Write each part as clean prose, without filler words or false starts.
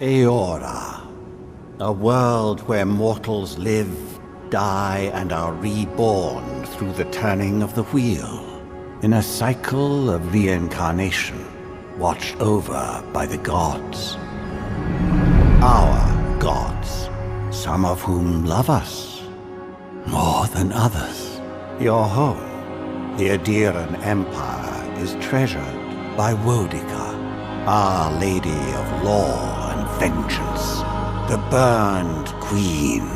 Eora, a world where mortals live, die, and are reborn through the turning of the wheel, in a cycle of reincarnation, watched over by the gods. Our gods, some of whom love us more than others. Your home, the Adiran Empire, is treasured by Wodica, Our Lady of Law and Vengeance, the burned queen.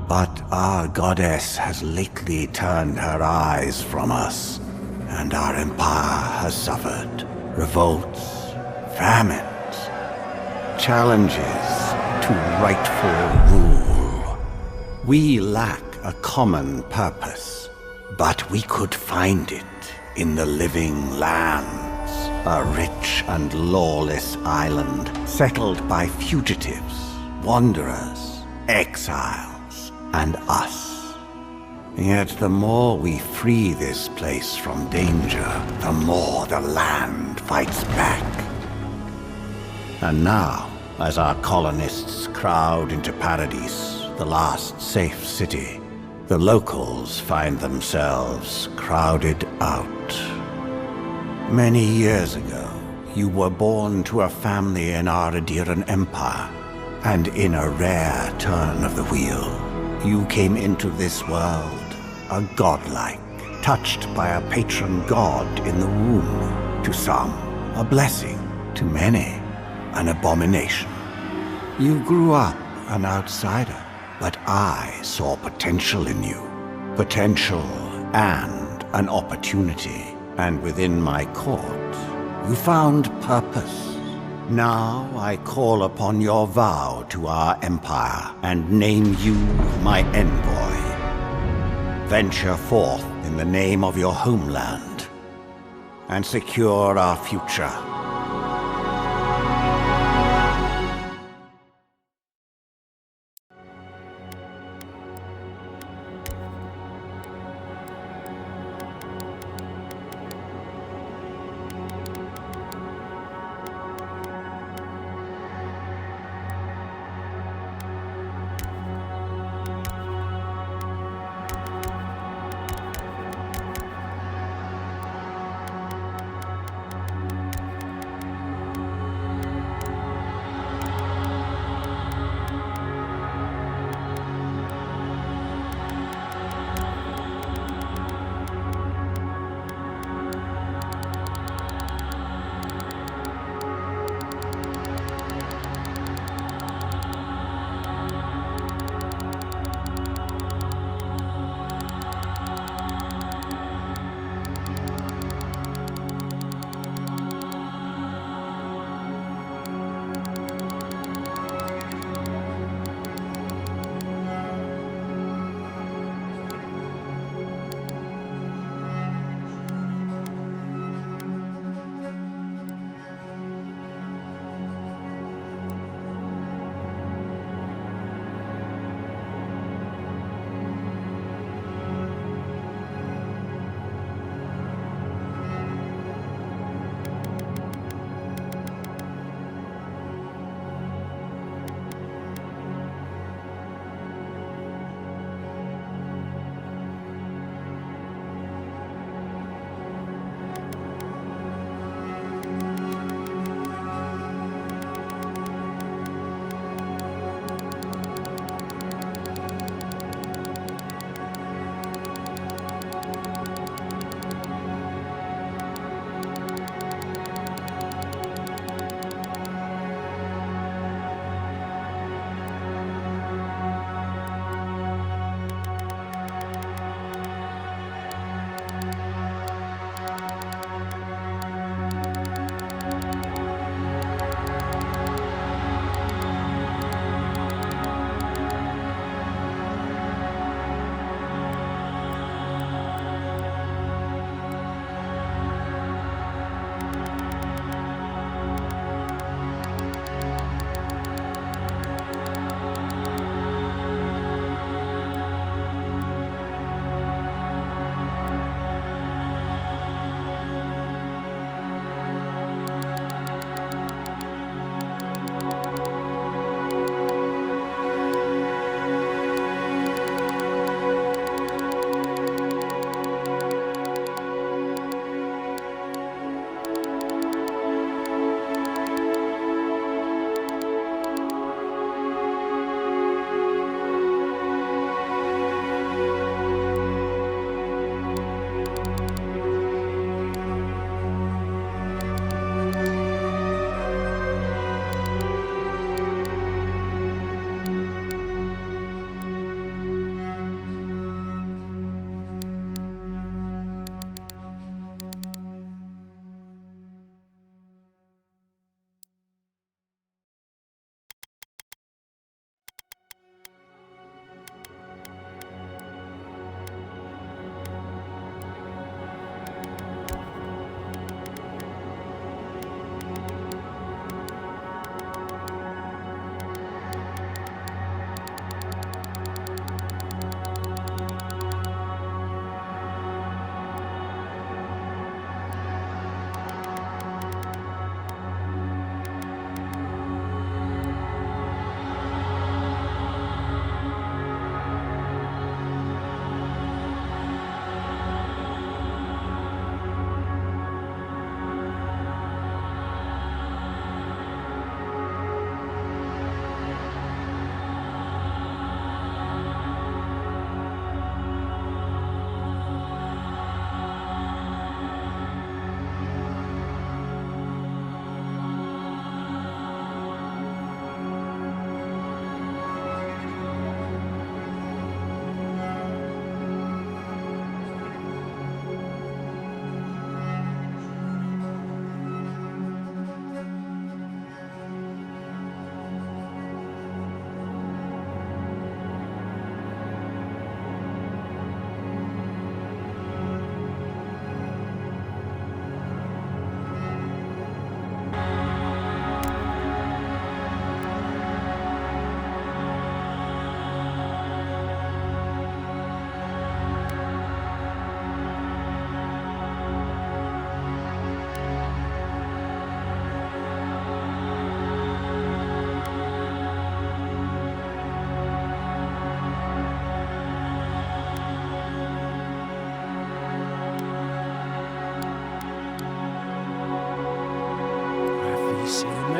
But our goddess has lately turned her eyes from us, and our empire has suffered revolts, famines, challenges to rightful rule. We lack a common purpose, but we could find it in the living lands, a rich and lawless island settled by fugitives, wanderers, exiles, and us. Yet the more we free this place from danger, the more the land fights back. And now, as our colonists crowd into Paradise, the last safe city, the locals find themselves crowded out. Many years ago, you were born to a family in our Adiran Empire, and in a rare turn of the wheel, you came into this world, a godlike, touched by a patron god in the womb. To some, a blessing; to many, an abomination. You grew up an outsider, but I saw potential in you. Potential and an opportunity. And within my court, you found purpose. Now I call upon your vow to our empire and name you my envoy. Venture forth in the name of your homeland and secure our future.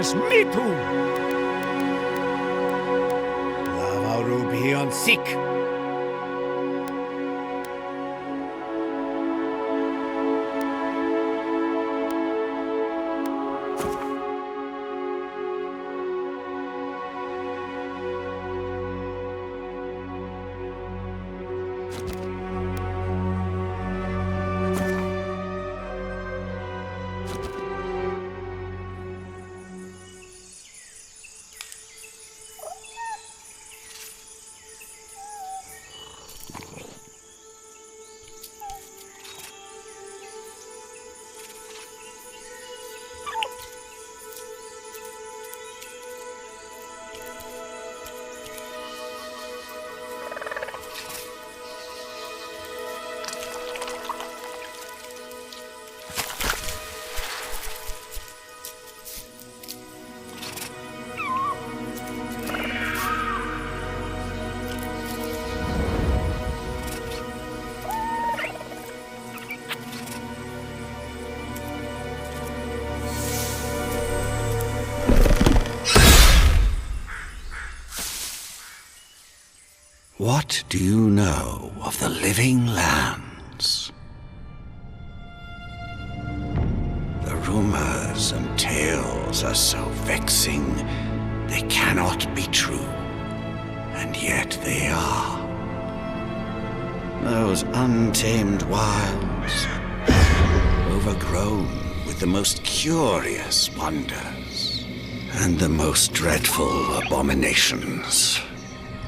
Yes, me too! Lava be on sick! What do you know of the living lands? The rumors and tales are so vexing, they cannot be true, and yet they are. Those untamed wilds, overgrown with the most curious wonders and the most dreadful abominations.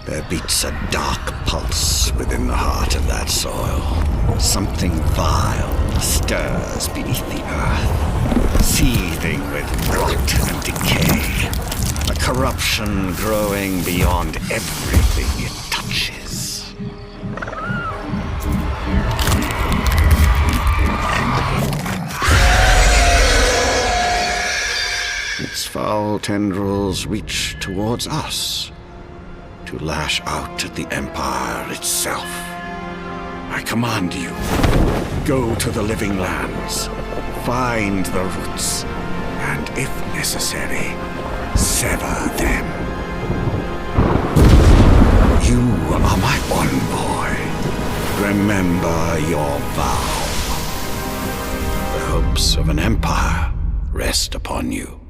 There beats a dark pulse within the heart of that soil. Something vile stirs beneath the earth, seething with rot and decay. A corruption growing beyond everything it touches. Its foul tendrils reach towards us, to lash out at the Empire itself. I command you, go to the living lands, find the roots, and if necessary, sever them. You are my envoy. Remember your vow. The hopes of an empire rest upon you.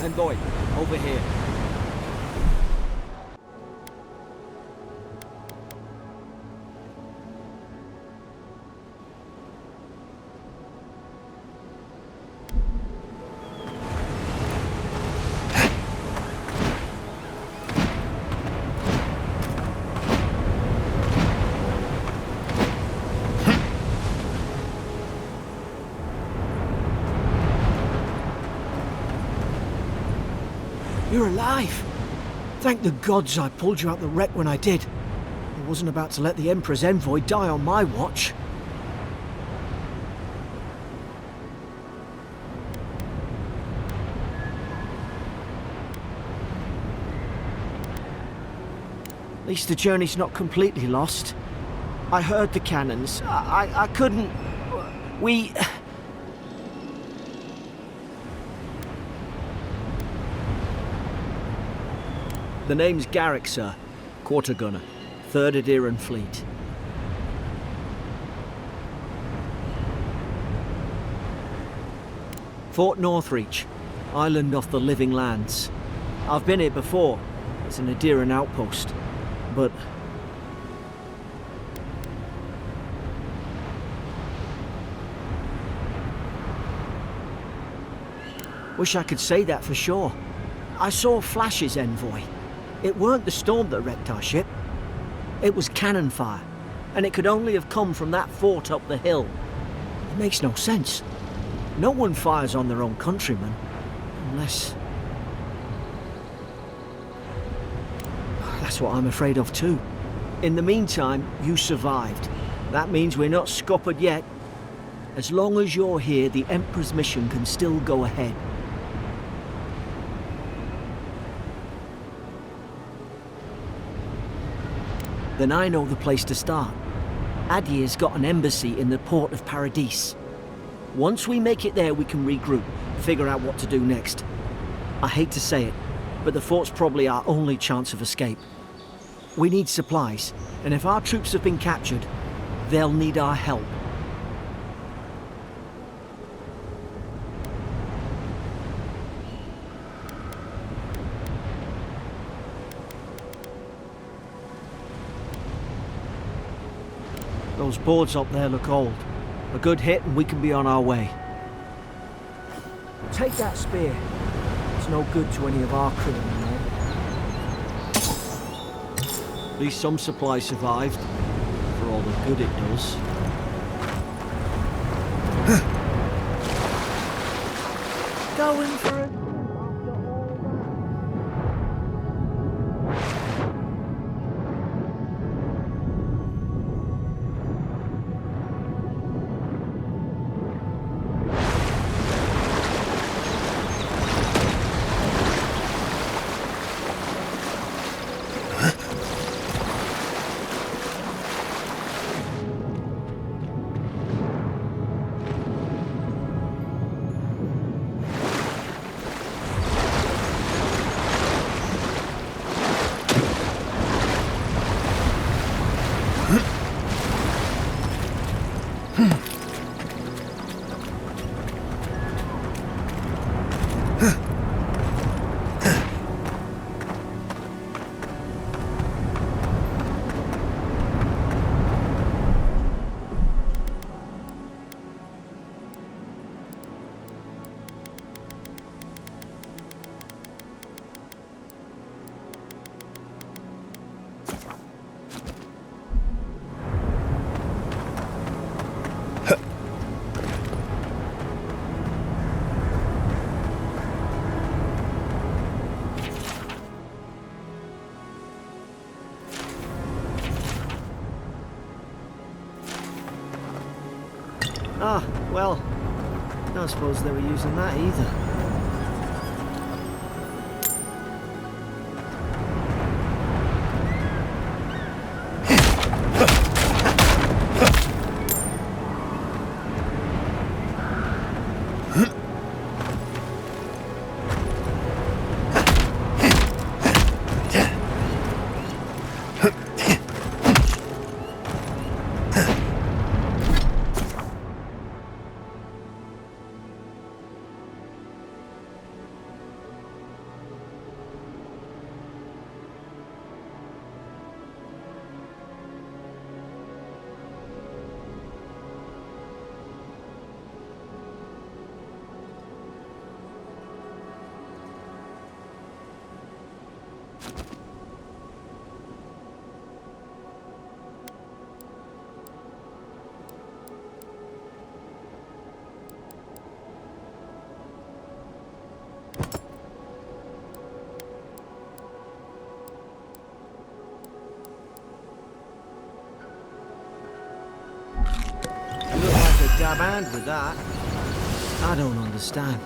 Envoy, over here. You're alive! Thank the gods I pulled you out the wreck when I did. I wasn't about to let the Emperor's envoy die on my watch. At least the journey's not completely lost. I heard the cannons. I couldn't... We... The name's Garrick, sir. Quarter gunner. 3rd Aderan Fleet. Fort Northreach. Island off the Living Lands. I've been here before. It's an Aderan outpost. But... Wish I could say that for sure. I saw flashes, Envoy. It weren't the storm that wrecked our ship. It was cannon fire, and it could only have come from that fort up the hill. It makes no sense. No one fires on their own countrymen, unless... That's what I'm afraid of too. In the meantime, you survived. That means we're not scuppered yet. As long as you're here, the Emperor's mission can still go ahead. Then I know the place to start. Adir's got an embassy in the port of Paradis. Once we make it there, we can regroup, figure out what to do next. I hate to say it, but the fort's probably our only chance of escape. We need supplies, and if our troops have been captured, they'll need our help. Those boards up there look old. A good hit and we can be on our way. Take that spear. It's no good to any of our crew anymore. At least some supplies survived, for all the good it does. Going for it. Ah, well, I don't suppose they were using that either. Dab hand with that. I don't understand.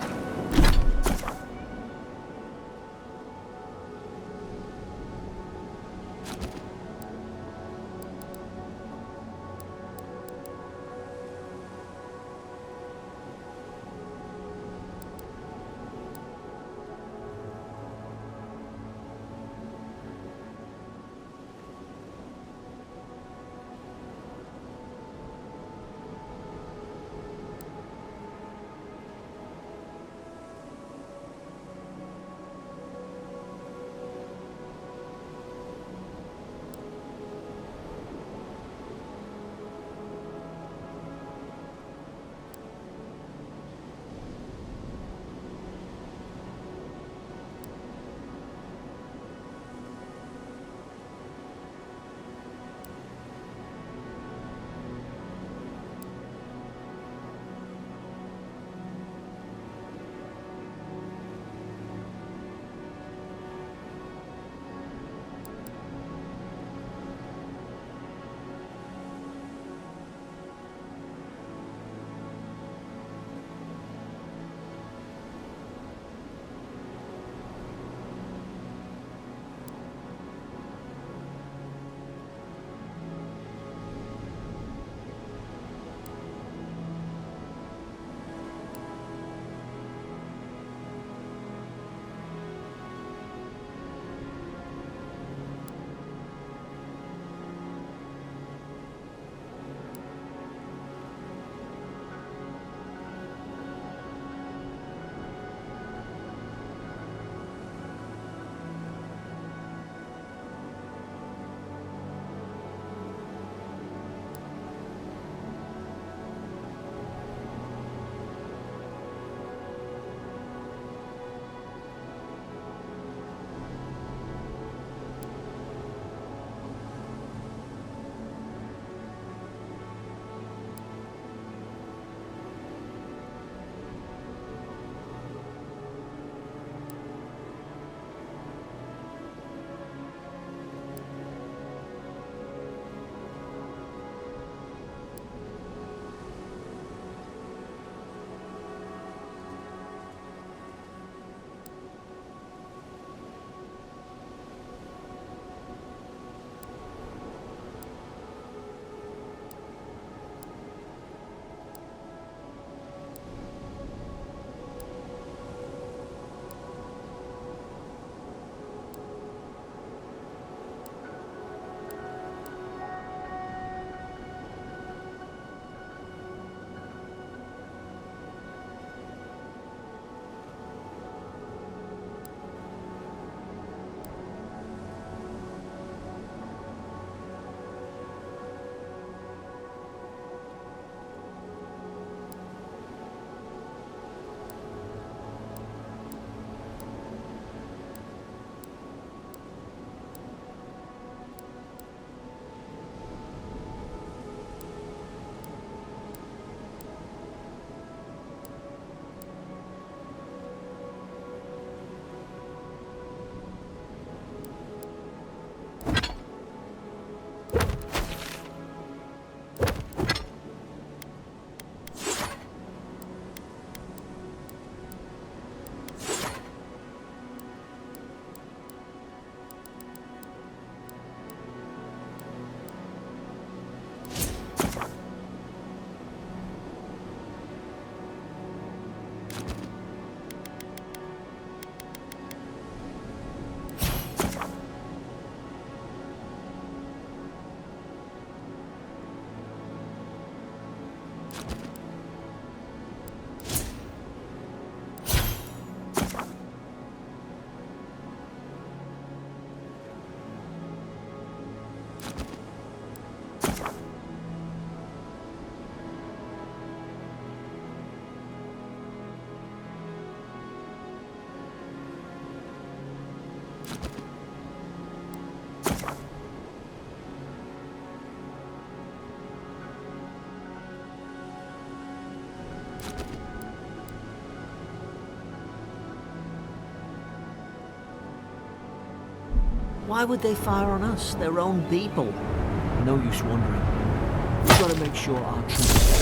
Why would they fire on us, their own people? No use wondering. We've got to make sure our troops...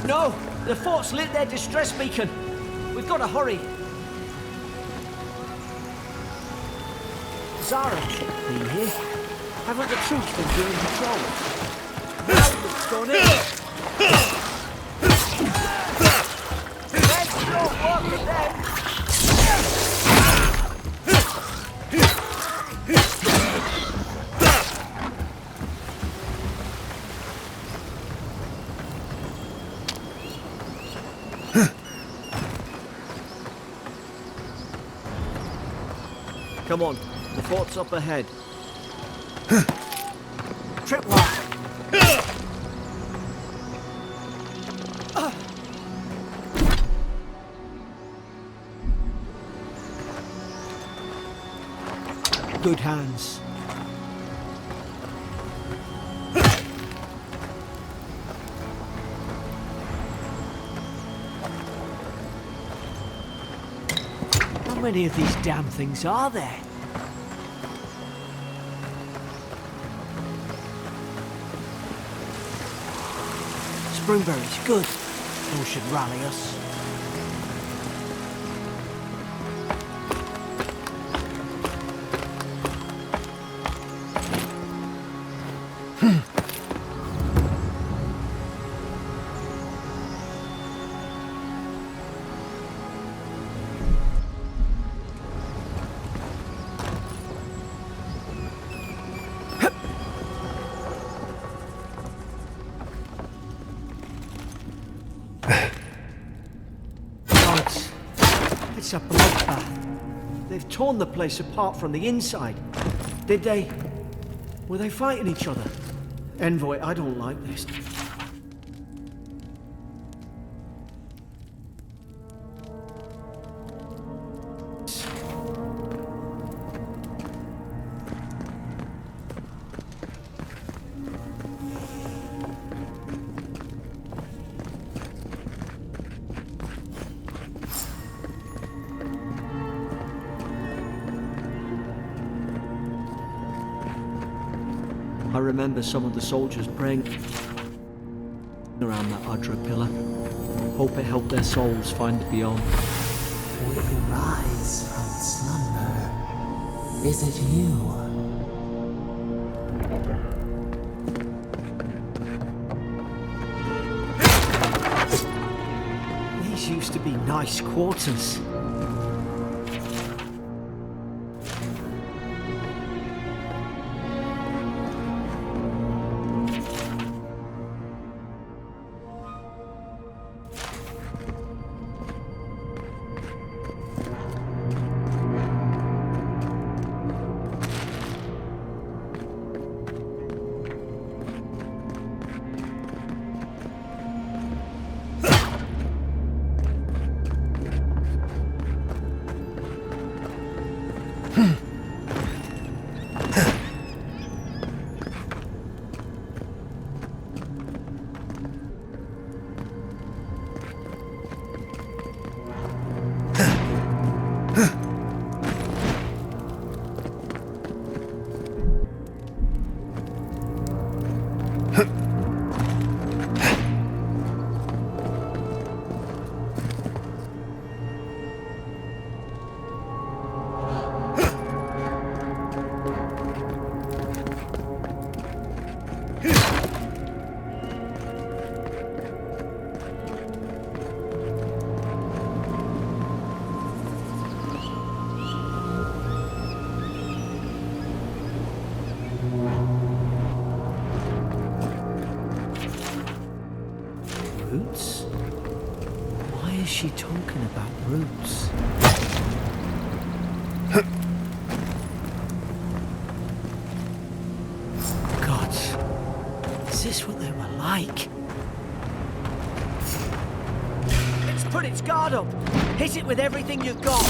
No! The fort's lit their distress beacon! We've got to hurry! Zara should be here. Haven't the troops been doing patrol? Now it's gone in! Let's go walk with them! Come on, the fort's up ahead. Tripwire! Good hands. How many of these damn things are there? Springberries, good. Those should rally us. It's a bloodbath. They've torn the place apart from the inside. Did they? Were they fighting each other? Envoy, I don't like this. I remember some of the soldiers praying around that Adra pillar. Hope it helped their souls find beyond. We rise from slumber. Is it you? These used to be nice quarters. she talking about roots? Gods, is this what they were like? It's put its guard up! Hit it with everything you've got!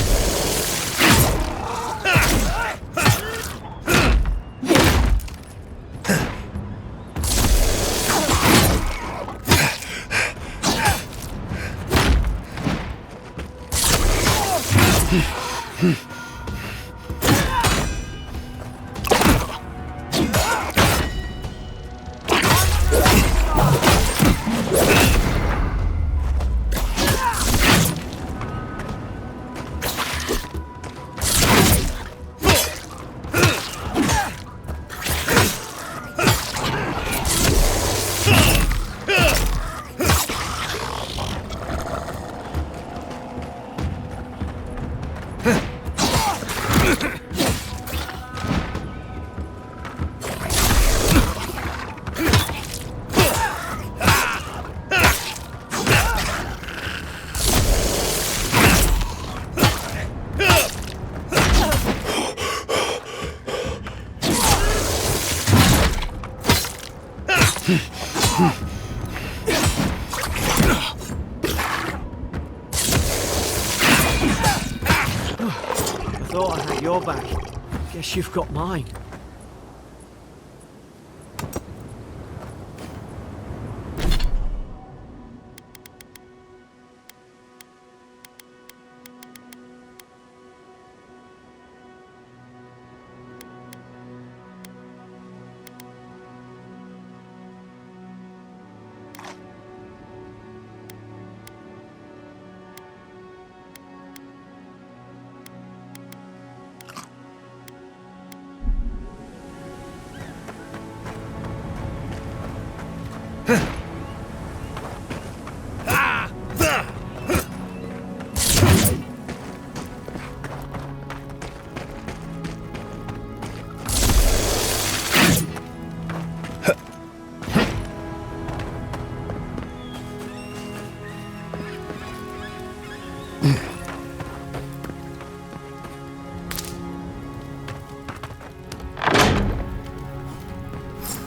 I thought I had your back. Guess you've got mine.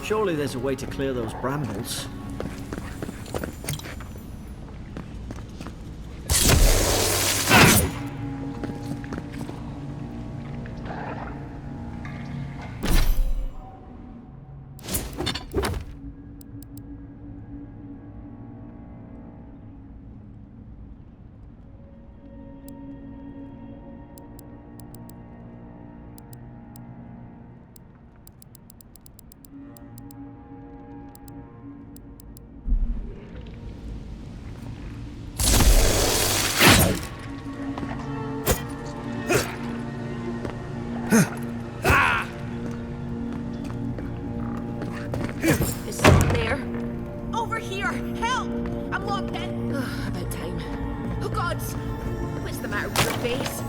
Surely there's a way to clear those brambles. Is someone there? Over here! Help! I'm locked in! About time. Oh gods! What's the matter with your face?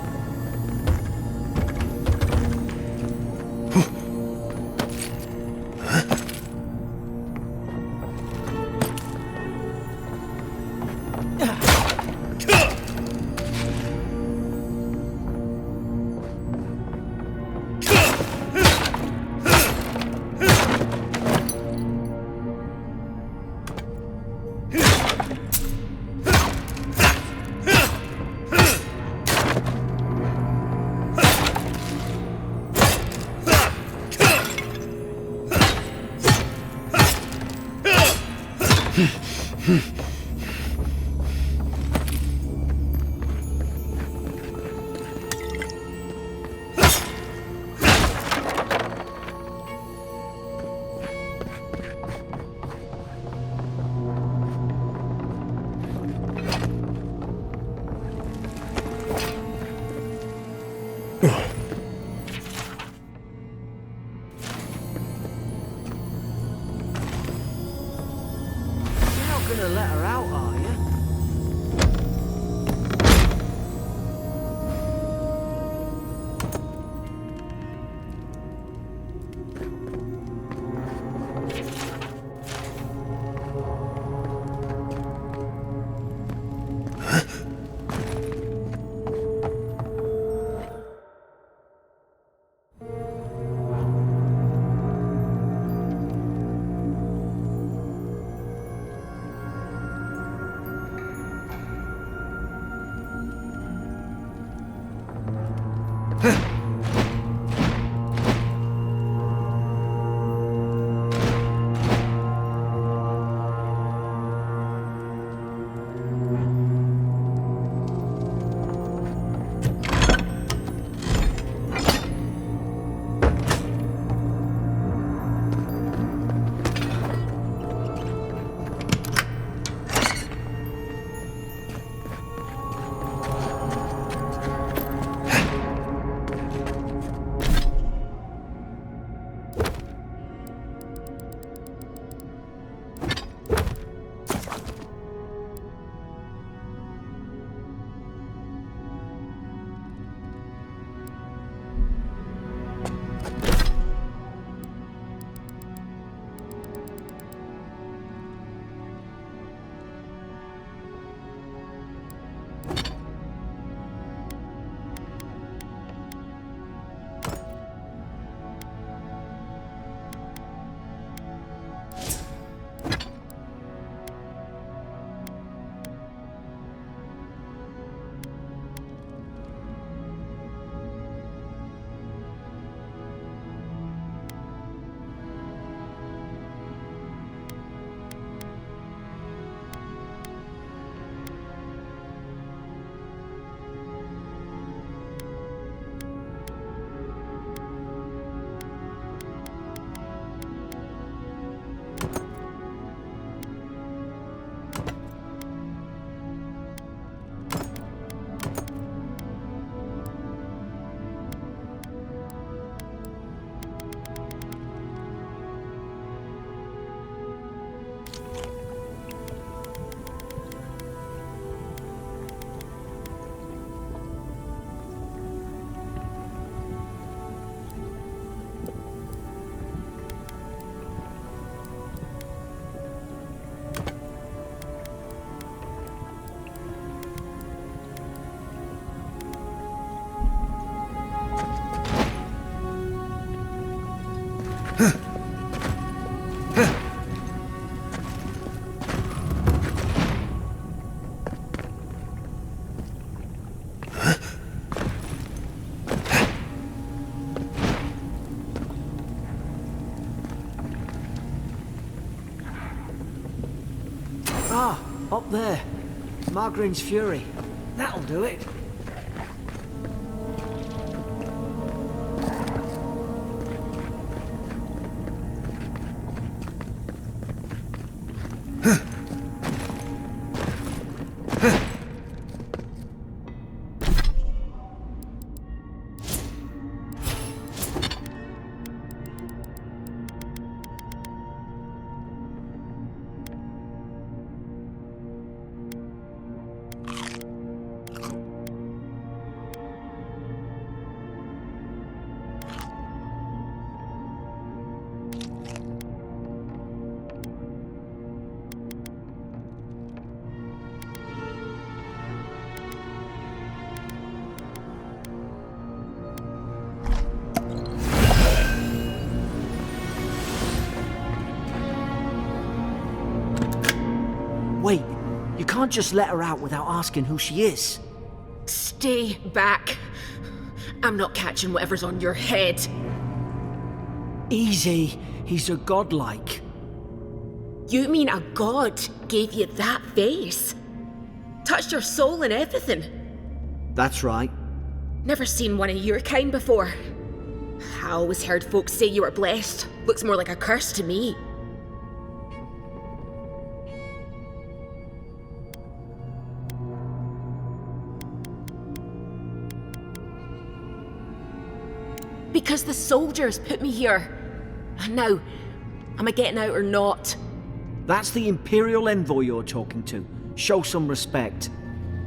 Gonna let her out, are you? Ah, up there. Margarine's Fury. That'll do it. Wait, you can't just let her out without asking who she is. Stay back. I'm not catching whatever's on your head. Easy, he's a godlike. You mean a god gave you that face? Touched your soul and everything? That's right. Never seen one of your kind before. I always heard folks say you were blessed. Looks more like a curse to me. Because the soldiers put me here. Now, am I getting out or not? That's the Imperial envoy you're talking to. Show some respect.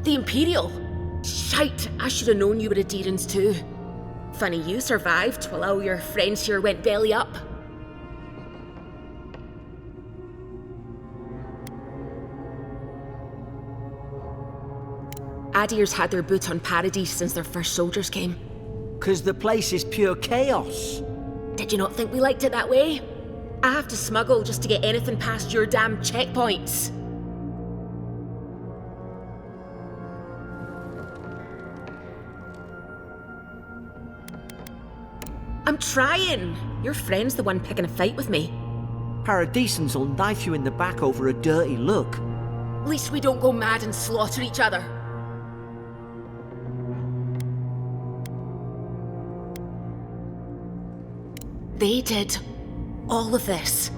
The Imperial? Shite, I should have known you were Adherents too. Funny you survived while all your friends here went belly up. Adir's had their boot on Paradise since their first soldiers came. 'Cause the place is pure chaos. Did you not think we liked it that way? I have to smuggle just to get anything past your damn checkpoints. I'm trying. Your friend's the one picking a fight with me. Paradisans will knife you in the back over a dirty look. At least we don't go mad and slaughter each other. They did all of this.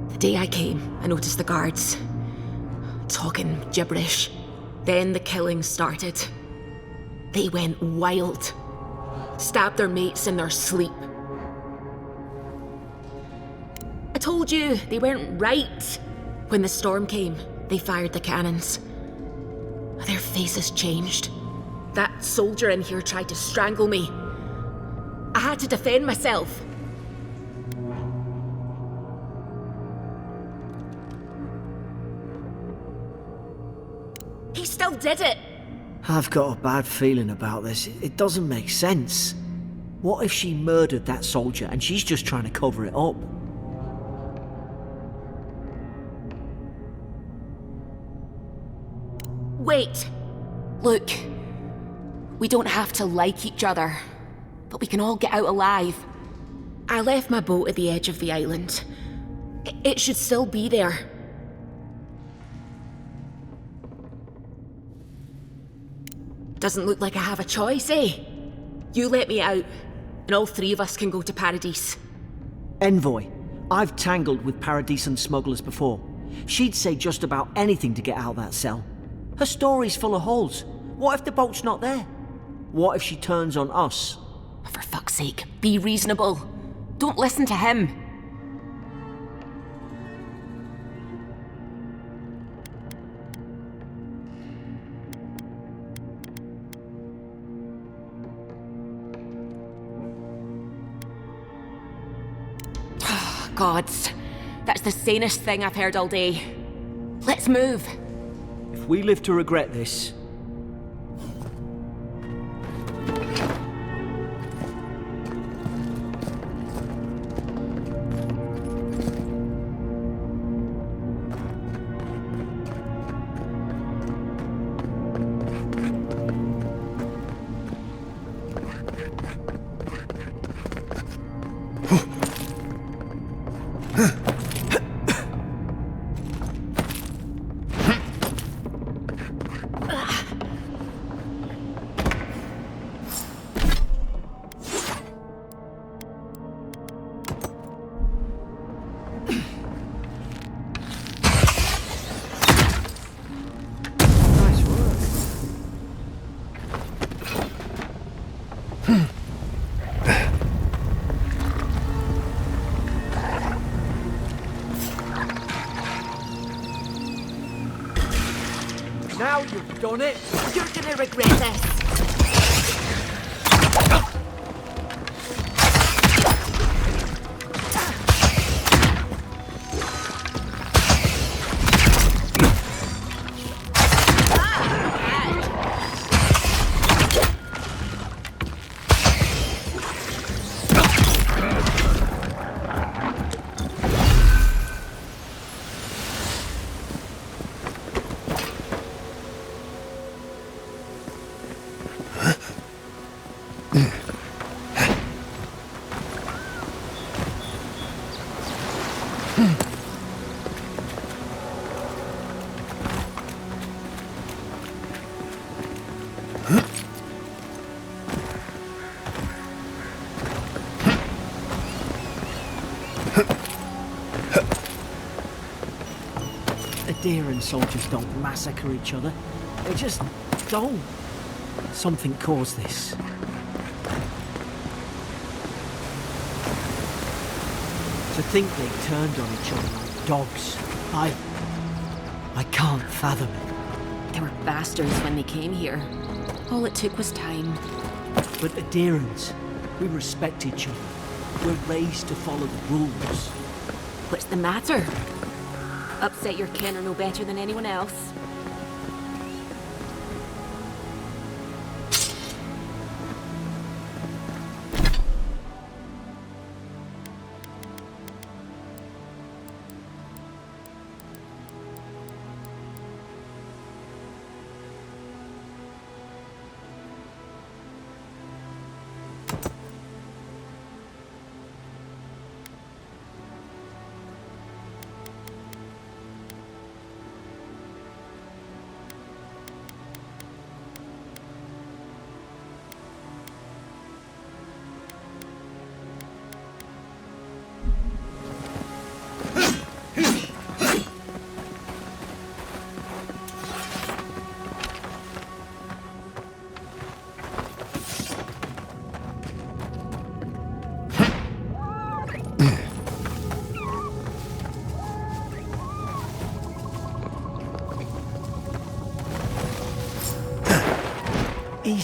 The day I came, I noticed the guards talking gibberish. Then the killing started. They went wild. Stabbed their mates in their sleep. I told you they weren't right. When the storm came, they fired the cannons. Their faces changed. That soldier in here tried to strangle me. I had to defend myself. He still did it. I've got a bad feeling about this. It doesn't make sense. What if she murdered that soldier and she's just trying to cover it up? Wait. Look. We don't have to like each other, but we can all get out alive. I left my boat at the edge of the island. It should still be there. Doesn't look like I have a choice, eh? You let me out, and all three of us can go to Paradise. Envoy, I've tangled with Paradisan smugglers before. She'd say just about anything to get out of that cell. Her story's full of holes. What if the boat's not there? What if she turns on us? For fuck's sake, be reasonable. Don't listen to him. Gods, that's the sanest thing I've heard all day. Let's move. If we live to regret this... Now you've done it! You're gonna regret this. Eoran soldiers don't massacre each other. They just don't. Something caused this. To think they turned on each other like dogs. I can't fathom it. They were bastards when they came here. All it took was time. But Eorans, we respect each other. We're raised to follow the rules. What's the matter? Upset your kin are no better than anyone else.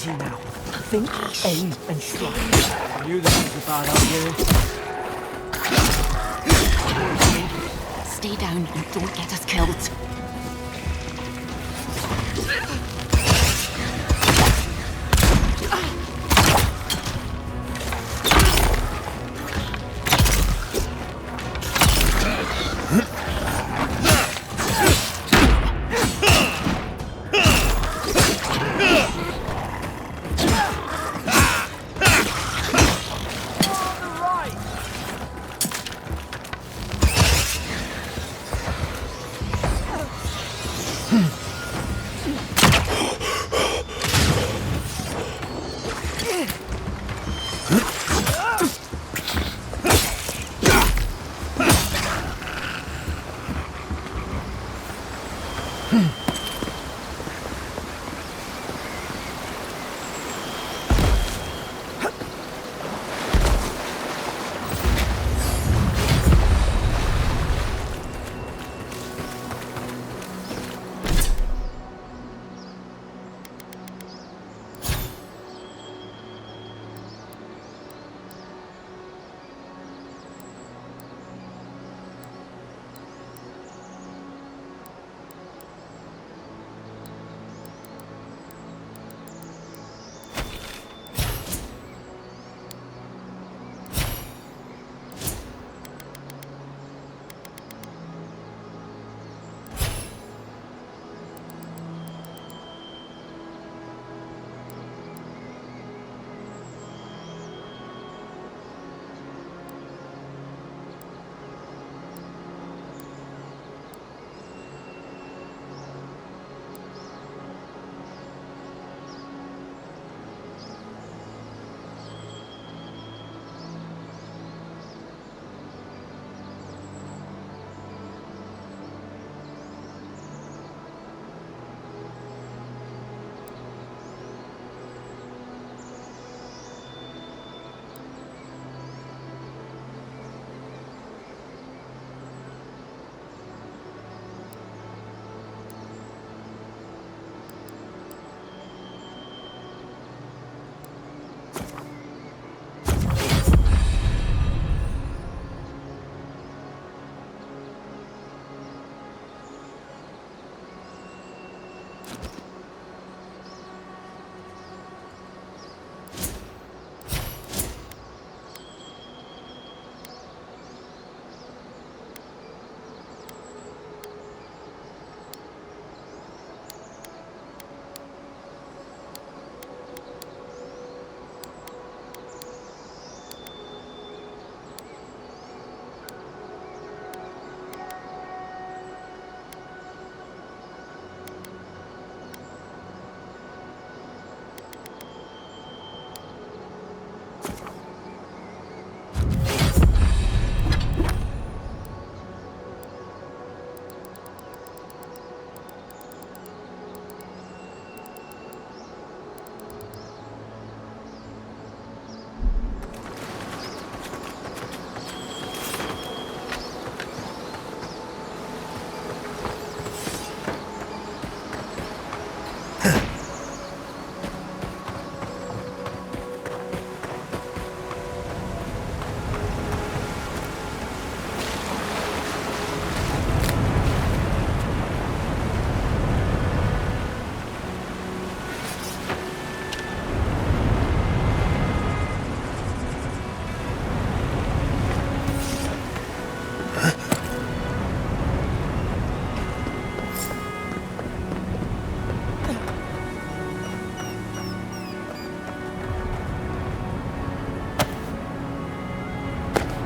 Easy now. Think, aim, and strike. I knew this was a bad idea. Stay down and don't get us killed.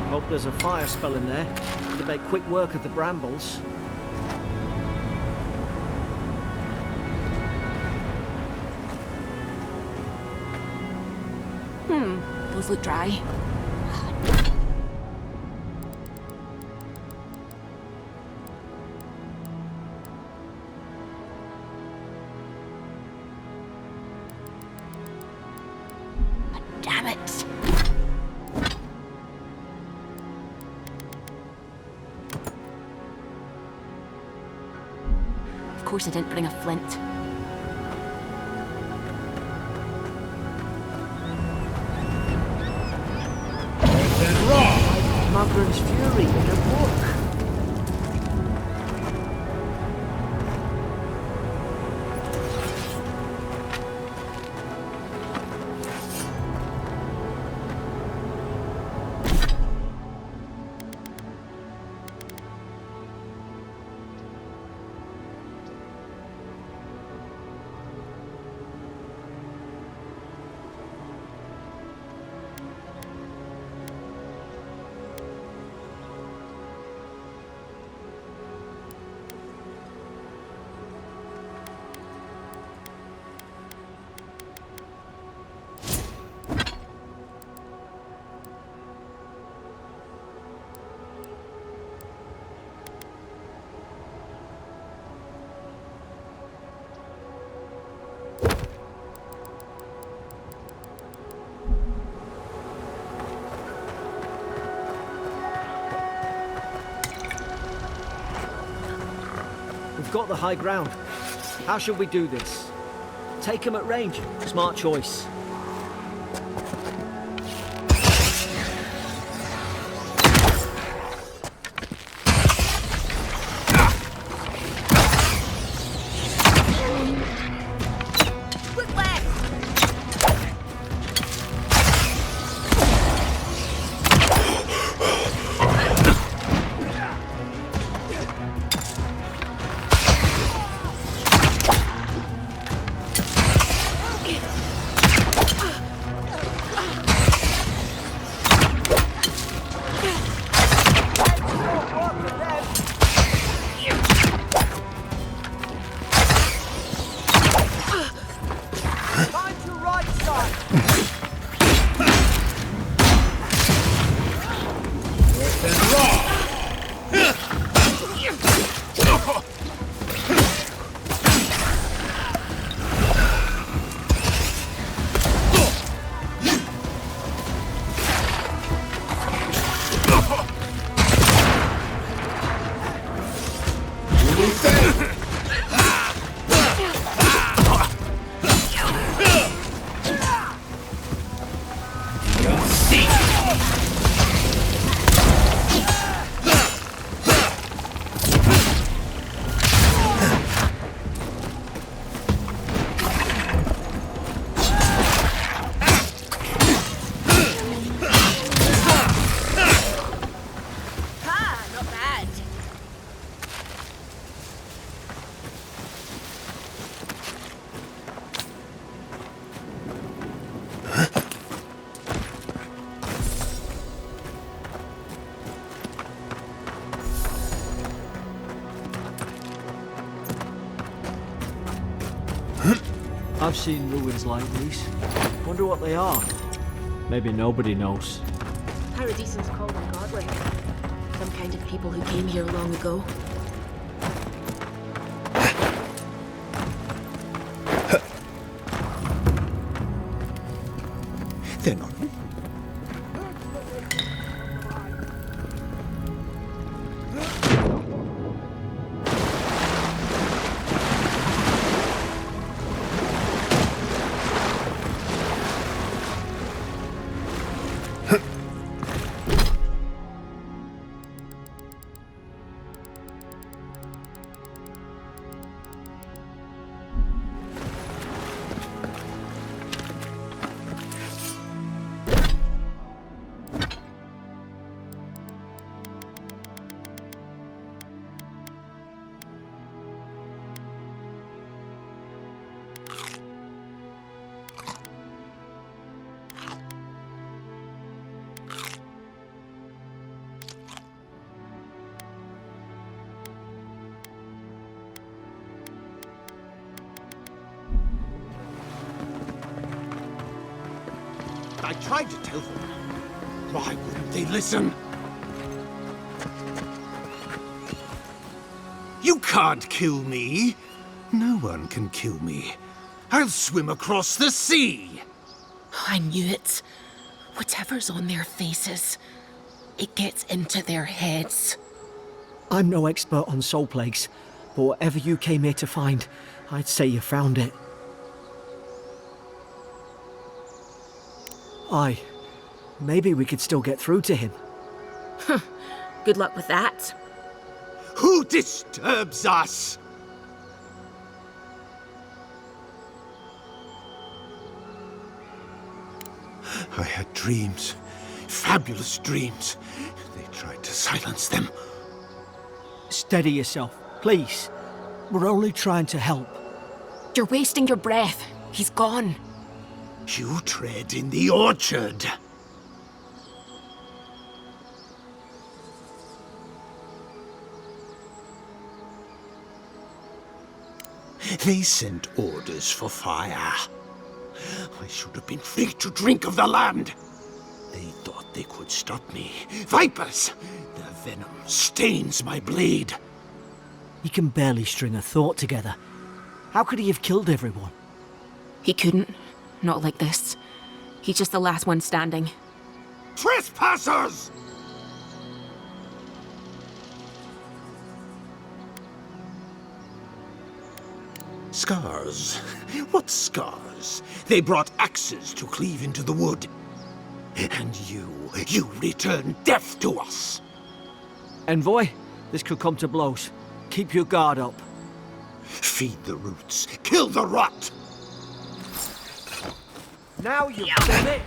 Hope there's a fire spell in there to make quick work of the brambles. Those look dry. Damn it! Of course I didn't bring a flint. and raw! Margaret's fury in a book. We've got the high ground. How should we do this? Take him at range. Smart choice. I've seen ruins like these. Wonder what they are. Maybe nobody knows. Paradisans call them godly. Some kind of people who came here long ago. They're not. I tried to tell them. Why wouldn't they listen? You can't kill me. No one can kill me. I'll swim across the sea. I knew it. Whatever's on their faces, it gets into their heads. I'm no expert on soul plagues, but whatever you came here to find, I'd say you found it. maybe we could still get through to him. Good luck with that. Who disturbs us? I had dreams. Fabulous dreams. They tried to silence them. Steady yourself, please. We're only trying to help. You're wasting your breath. He's gone. You tread in the orchard. They sent orders for fire. I should have been free to drink of the land. They thought they could stop me. Vipers! Their venom stains my blade. He can barely string a thought together. How could he have killed everyone? He couldn't. Not like this. He's just the last one standing. Trespassers! Scars? What scars? They brought axes to cleave into the wood. And you return death to us. Envoy, this could come to blows. Keep your guard up. Feed the roots, kill the rot! Now you've done it!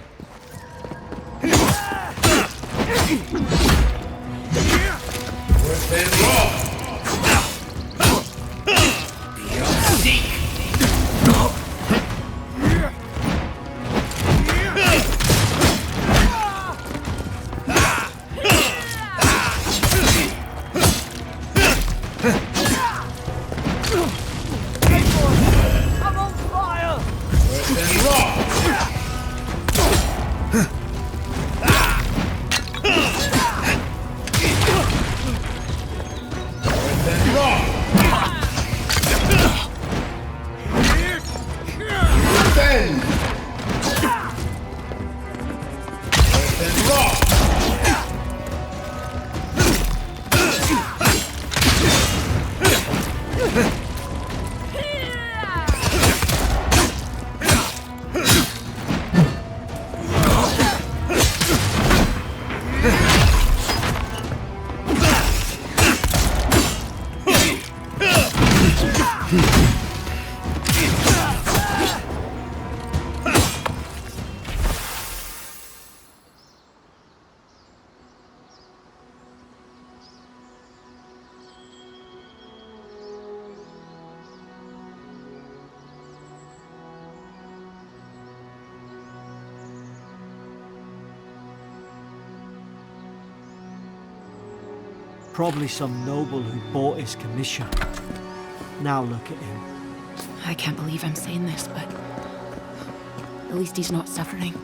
I'm on fire! Probably some noble who bought his commission. Now look at him. I can't believe I'm saying this, but at least he's not suffering.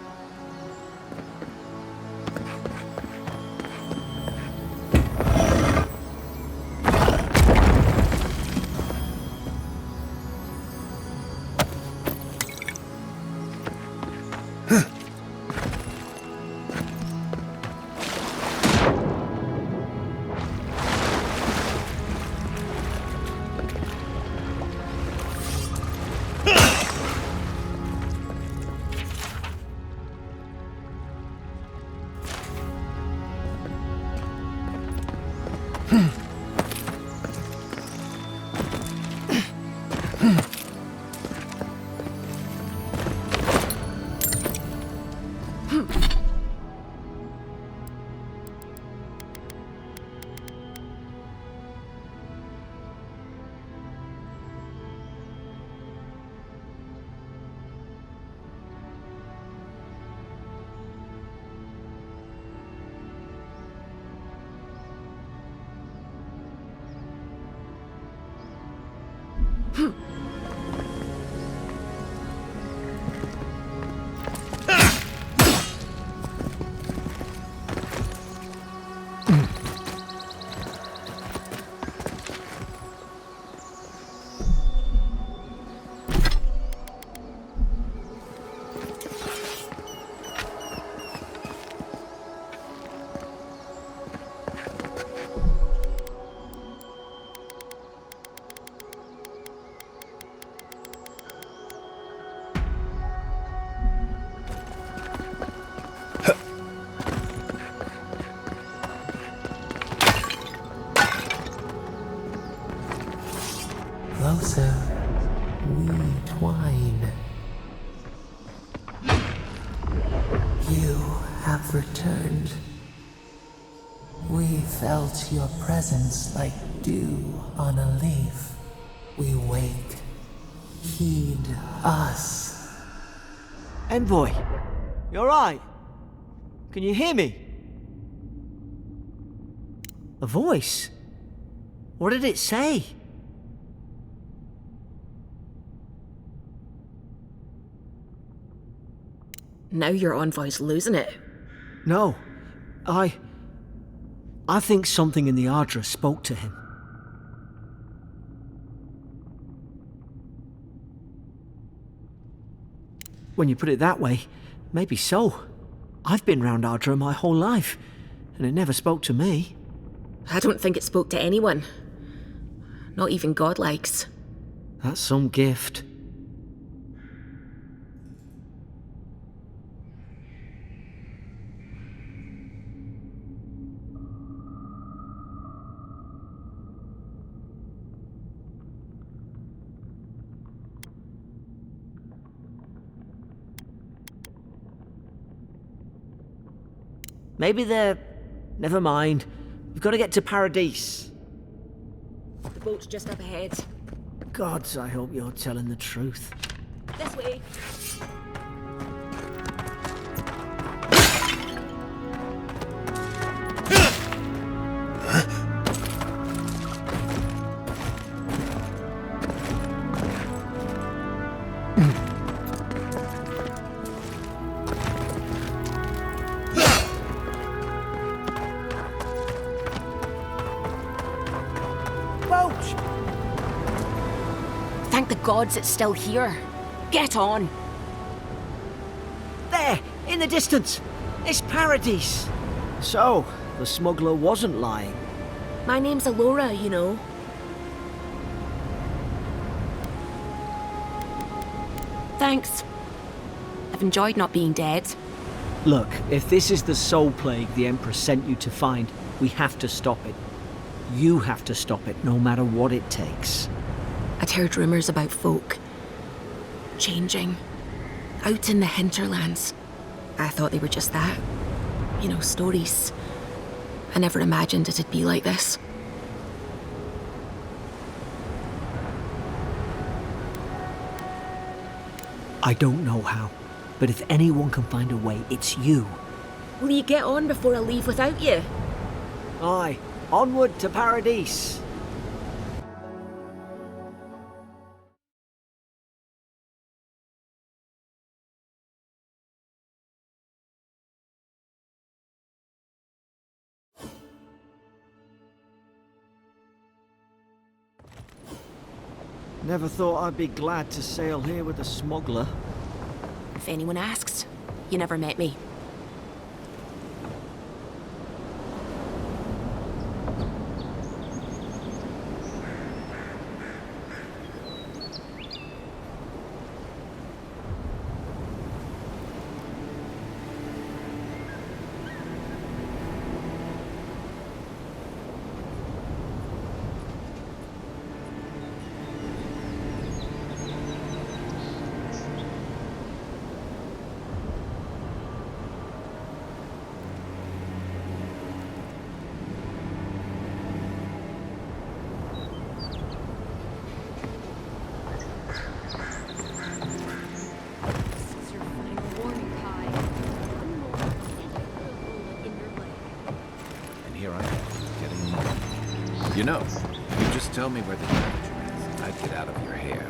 have returned. We felt your presence like dew on a leaf. We wake. Heed us. Envoy, you alright? Can you hear me? A voice? What did it say? Now your envoy's losing it. No, I think something in the Ardra spoke to him. When you put it that way, maybe so. I've been round Ardra my whole life, and it never spoke to me. I don't think it spoke to anyone. Not even godlikes. That's some gift. Maybe they're... Never mind. We've got to get to Paradise. The boat's just up ahead. Gods, I hope you're telling the truth. This way. Thank the gods it's still here. Get on. There, in the distance. It's Paradise. So, the smuggler wasn't lying. My name's Eora, you know. Thanks. I've enjoyed not being dead. Look, if this is the soul plague the Emperor sent you to find, we have to stop it. You have to stop it, no matter what it takes. I'd heard rumours about folk changing out in the hinterlands. I thought they were just that. You know, stories. I never imagined it'd be like this. I don't know how, but if anyone can find a way, it's you. Will you get on before I leave without you? Aye, onward to Paradise. Never thought I'd be glad to sail here with a smuggler. If anyone asks, you never met me. You know, if you just tell me where the temperature is, I'd get out of your hair.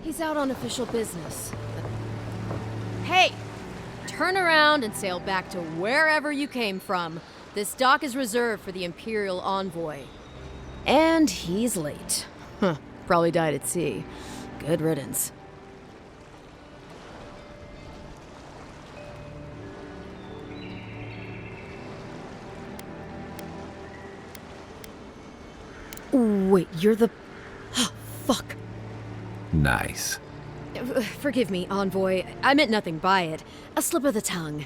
He's out on official business. Hey! Turn around and sail back to wherever you came from. This dock is reserved for the Imperial envoy. And he's late. Huh, probably died at sea. Good riddance. Wait, you're the... Fuck. Nice. Forgive me, envoy. I meant nothing by it. A slip of the tongue.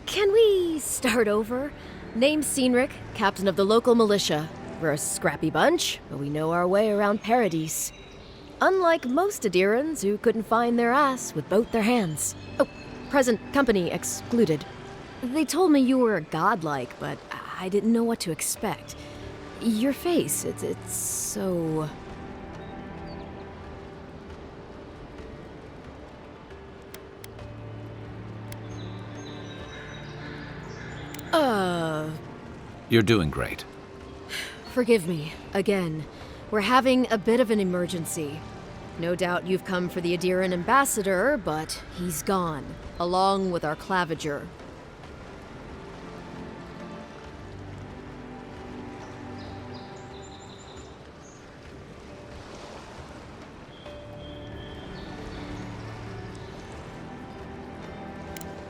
Can we start over? Name's Cynric, captain of the local militia. We're a scrappy bunch, but we know our way around Paradise. Unlike most Adirans who couldn't find their ass with both their hands. Oh, present company excluded. They told me you were godlike, but I didn't know what to expect. Your face, it's so... You're doing great. Forgive me, again. We're having a bit of an emergency. No doubt you've come for the Adiran ambassador, but he's gone, along with our claviger.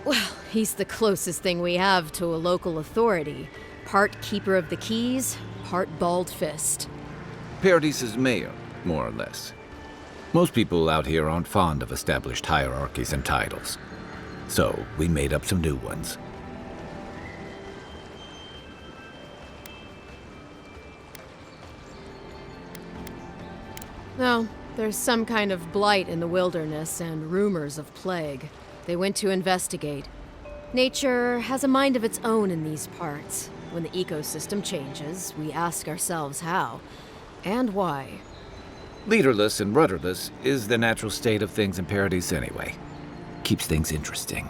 Well, he's the closest thing we have to a local authority. Part keeper of the keys, part bald fist. Paradise's mayor, more or less. Most people out here aren't fond of established hierarchies and titles. So, we made up some new ones. No, there's some kind of blight in the wilderness and rumors of plague. They went to investigate. Nature has a mind of its own in these parts. When the ecosystem changes, we ask ourselves how and why. Leaderless and rudderless is the natural state of things in Paradise anyway. Keeps things interesting.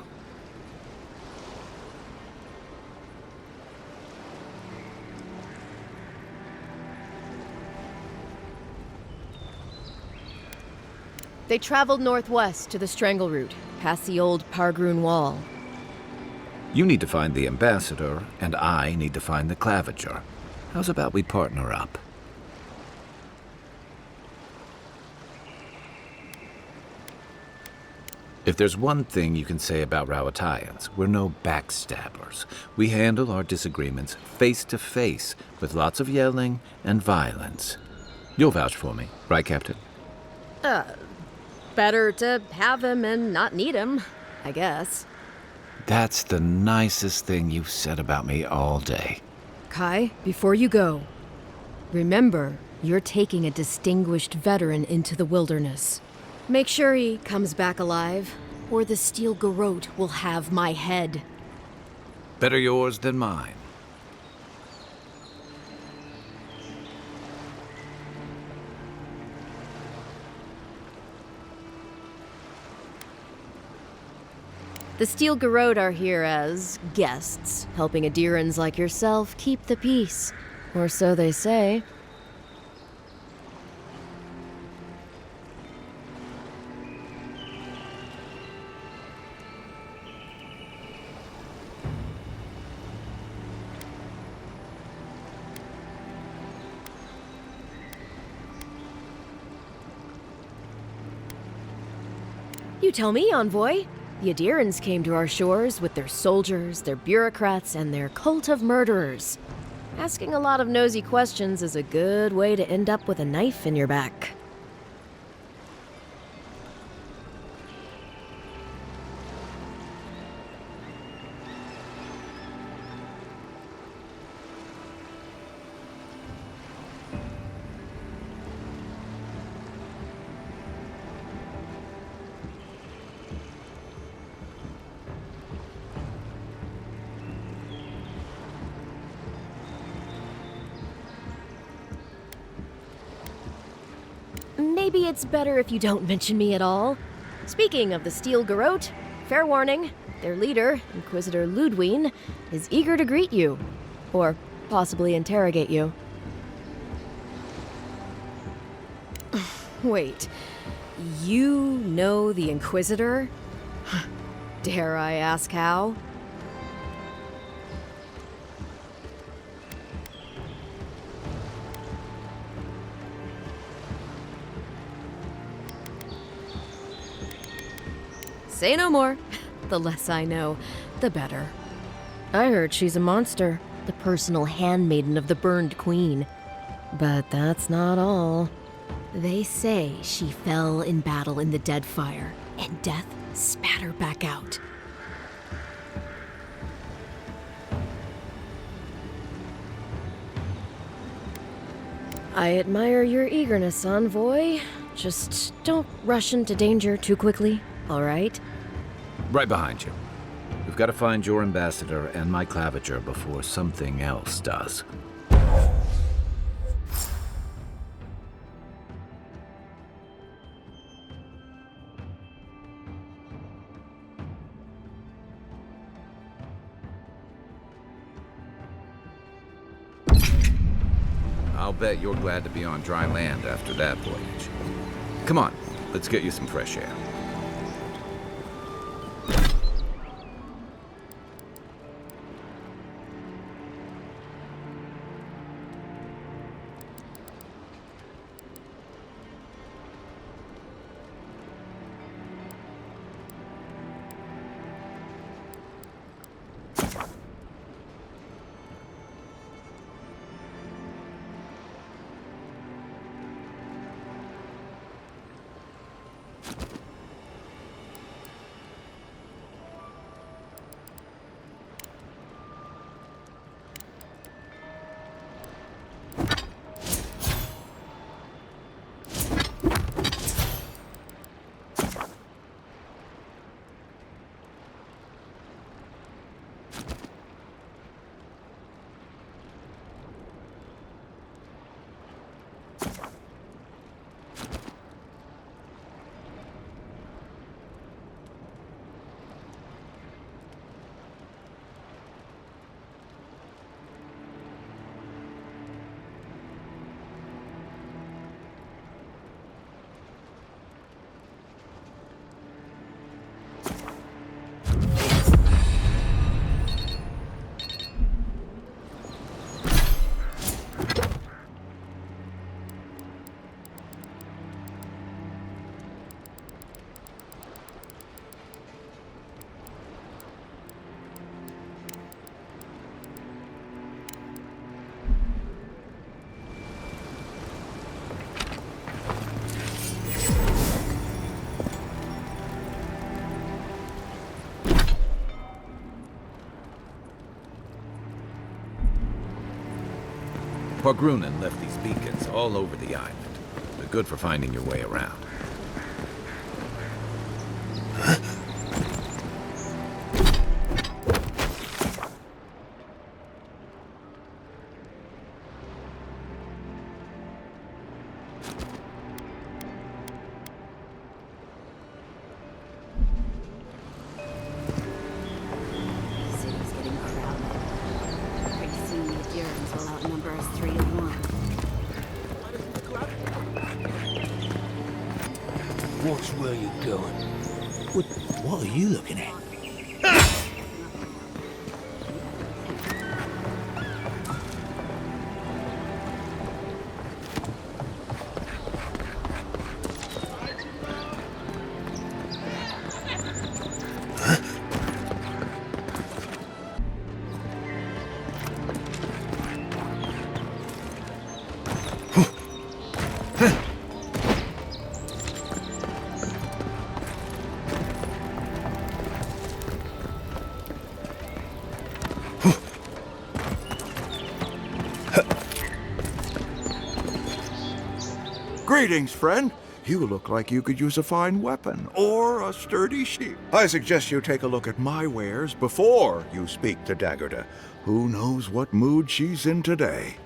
They traveled northwest to the Strangle Route, past the old Pargroon Wall. You need to find the ambassador, and I need to find the claviger. How's about we partner up? If there's one thing you can say about Rawatayans, we're no backstabbers. We handle our disagreements face to face, with lots of yelling and violence. You'll vouch for me, right, Captain? Better to have him and not need him, I guess. That's the nicest thing you've said about me all day. Kai, before you go, remember, you're taking a distinguished veteran into the wilderness. Make sure he comes back alive, or the Steel Garrote will have my head. Better yours than mine. The Steel Garrote are here as guests, helping Adirans like yourself keep the peace. Or so they say. You tell me, Envoy. The Adirans came to our shores with their soldiers, their bureaucrats, and their cult of murderers. Asking a lot of nosy questions is a good way to end up with a knife in your back. Maybe it's better if you don't mention me at all. Speaking of the Steel Garrote, fair warning, their leader, Inquisitor Ludwine, is eager to greet you. Or possibly interrogate you. Wait, you know the Inquisitor? Dare I ask how? Say no more. The less I know, the better. I heard she's a monster, the personal handmaiden of the Burned Queen. But that's not all. They say she fell in battle in the Deadfire, and death spat her back out. I admire your eagerness, Envoy. Just don't rush into danger too quickly, all right? Right behind you. We've got to find your ambassador and my claviger before something else does. I'll bet you're glad to be on dry land after that voyage. Come on, let's get you some fresh air. Pargrunen left these beacons all over the island. They're good for finding your way around. City's getting crowded. Pretty soon the Adherents will outnumber us 3 to 1. Watch where you're going. What are you looking at? Greetings, friend. You look like you could use a fine weapon or a sturdy sheep. I suggest you take a look at my wares before you speak to Daggerda. Who knows what mood she's in today?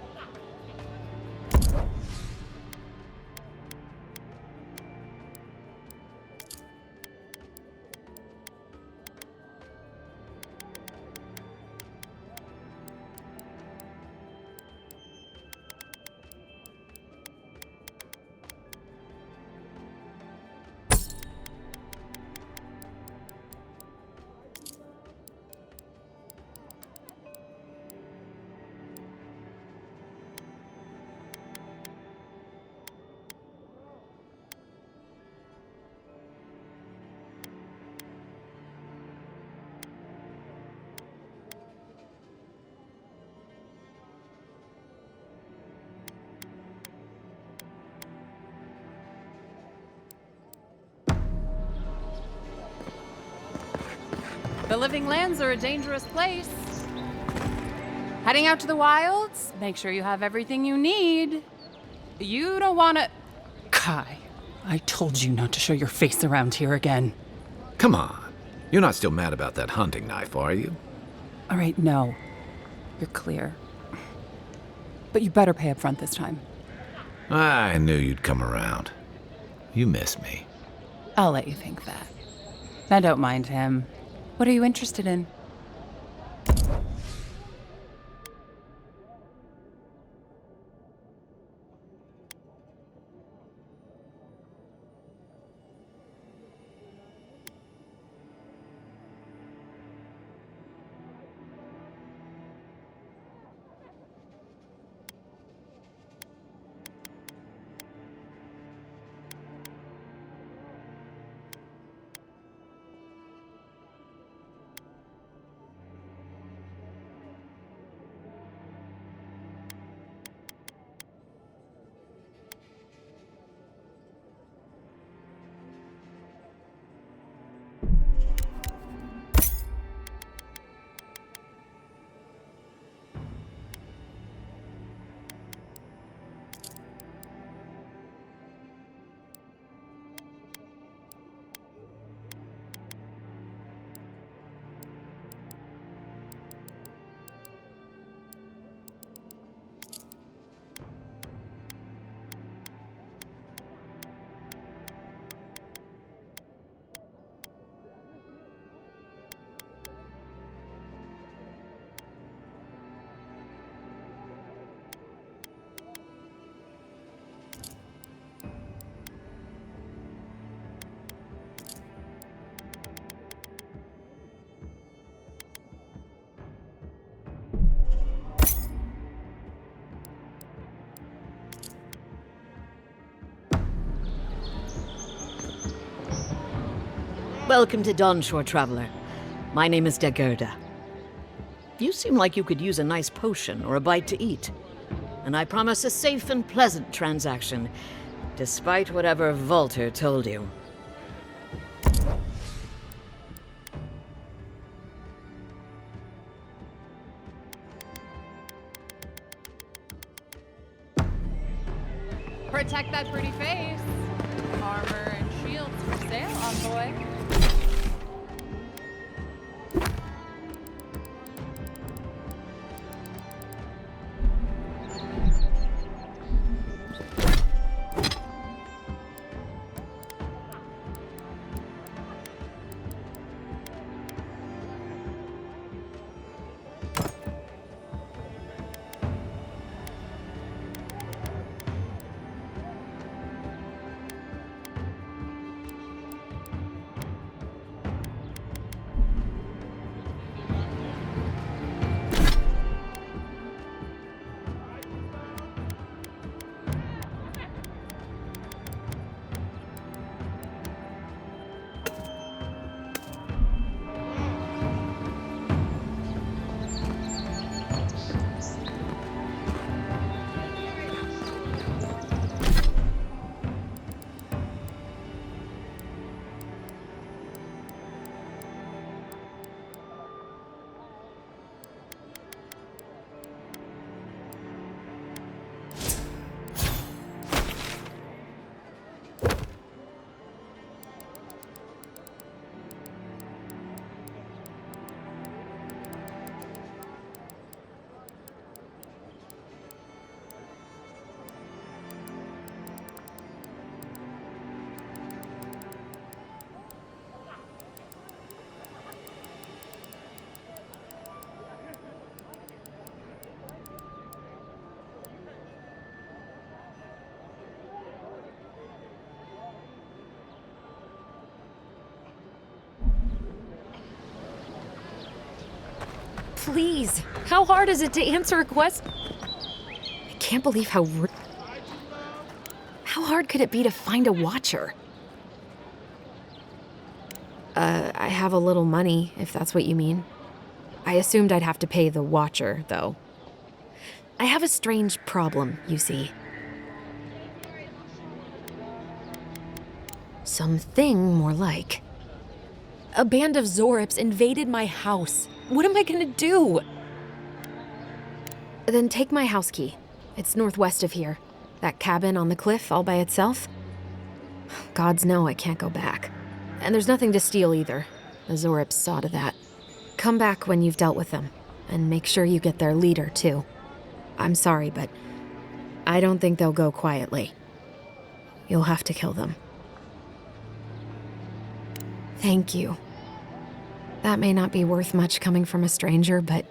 The Living Lands are a dangerous place. Heading out to the wilds? Make sure you have everything you need. You don't wanna... Kai, I told you not to show your face around here again. Come on. You're not still mad about that hunting knife, are you? All right, no. You're clear. But you better pay up front this time. I knew you'd come around. You miss me. I'll let you think that. I don't mind him. What are you interested in? Welcome to Dawnshore, Traveler. My name is Dagerda. You seem like you could use a nice potion or a bite to eat. And I promise a safe and pleasant transaction, despite whatever Volter told you. Protect that pretty face. Armor and shields for sale, envoy. Please, how hard is it to answer a quest? I can't believe how hard could it be to find a watcher? I have a little money, if that's what you mean. I assumed I'd have to pay the watcher, though. I have a strange problem, you see. Something more like. A band of Zorips invaded my house. What am I gonna do? Then take my house key. It's northwest of here. That cabin on the cliff all by itself? Gods know I can't go back. And there's nothing to steal either. The Zoribs saw to that. Come back when you've dealt with them, and make sure you get their leader, too. I'm sorry, but I don't think they'll go quietly. You'll have to kill them. Thank you. That may not be worth much coming from a stranger, but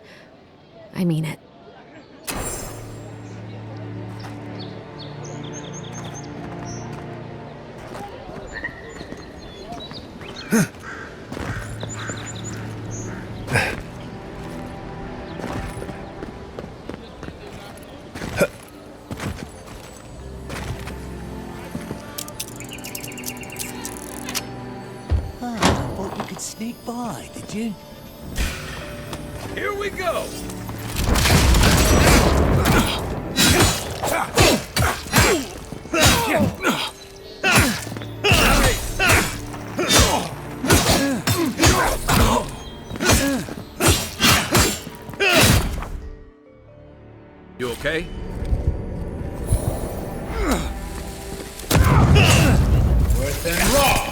I mean it. Sneak by, did you? Here we go! You okay? Worse than raw!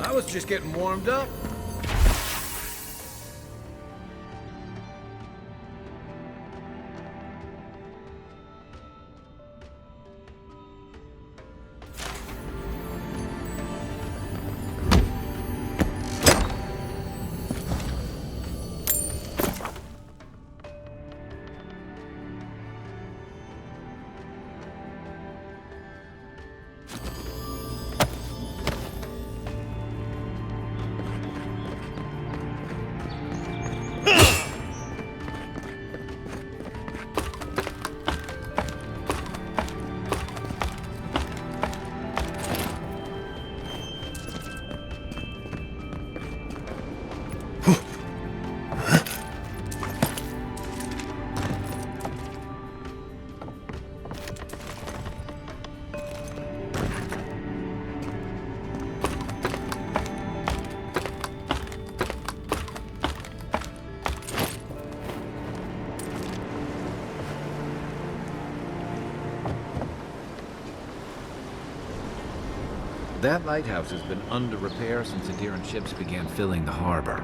I was just getting warmed up. That lighthouse has been under repair since Adiran ships began filling the harbor.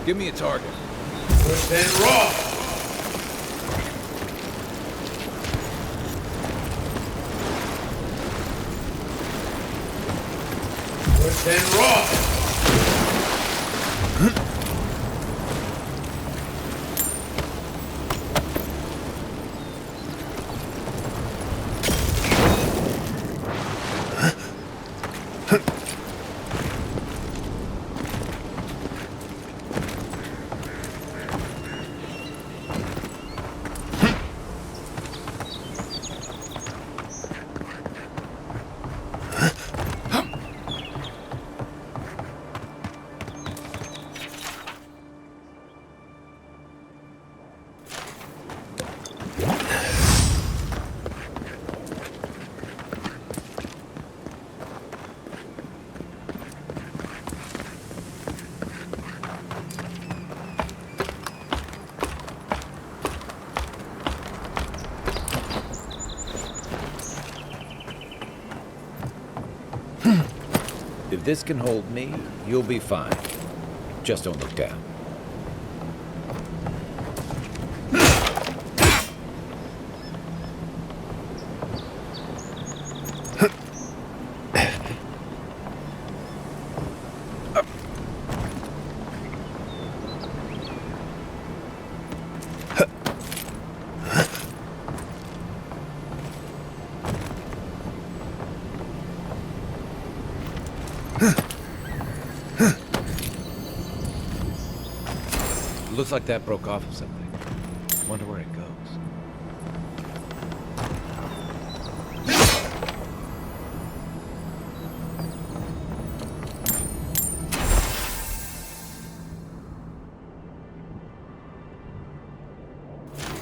Give me a target. Worse than raw. Worse than raw. If this can hold me, you'll be fine. Just don't look down. Looks like that broke off of something. Wonder where it goes.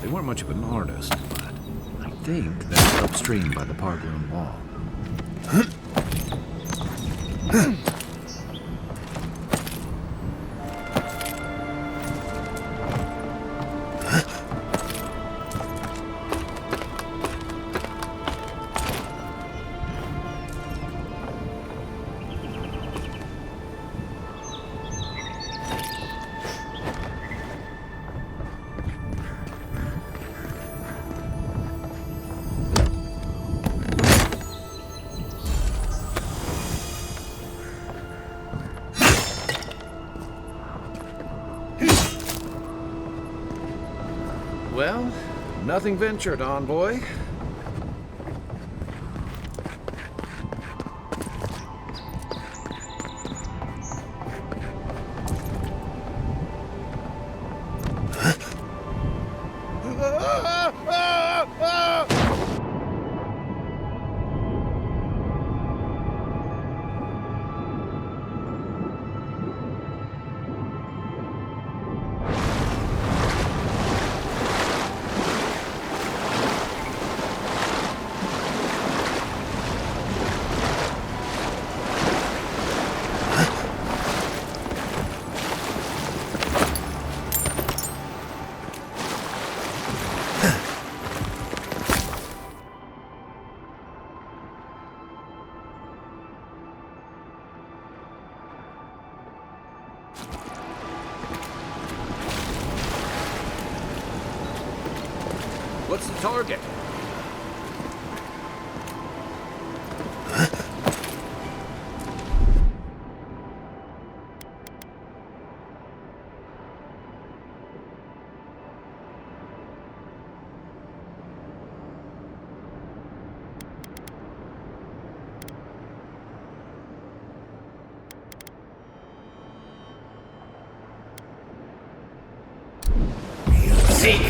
They weren't much of an artist, but I think that's upstream by the park room wall. Well, nothing ventured, envoy. What's the target? Seek!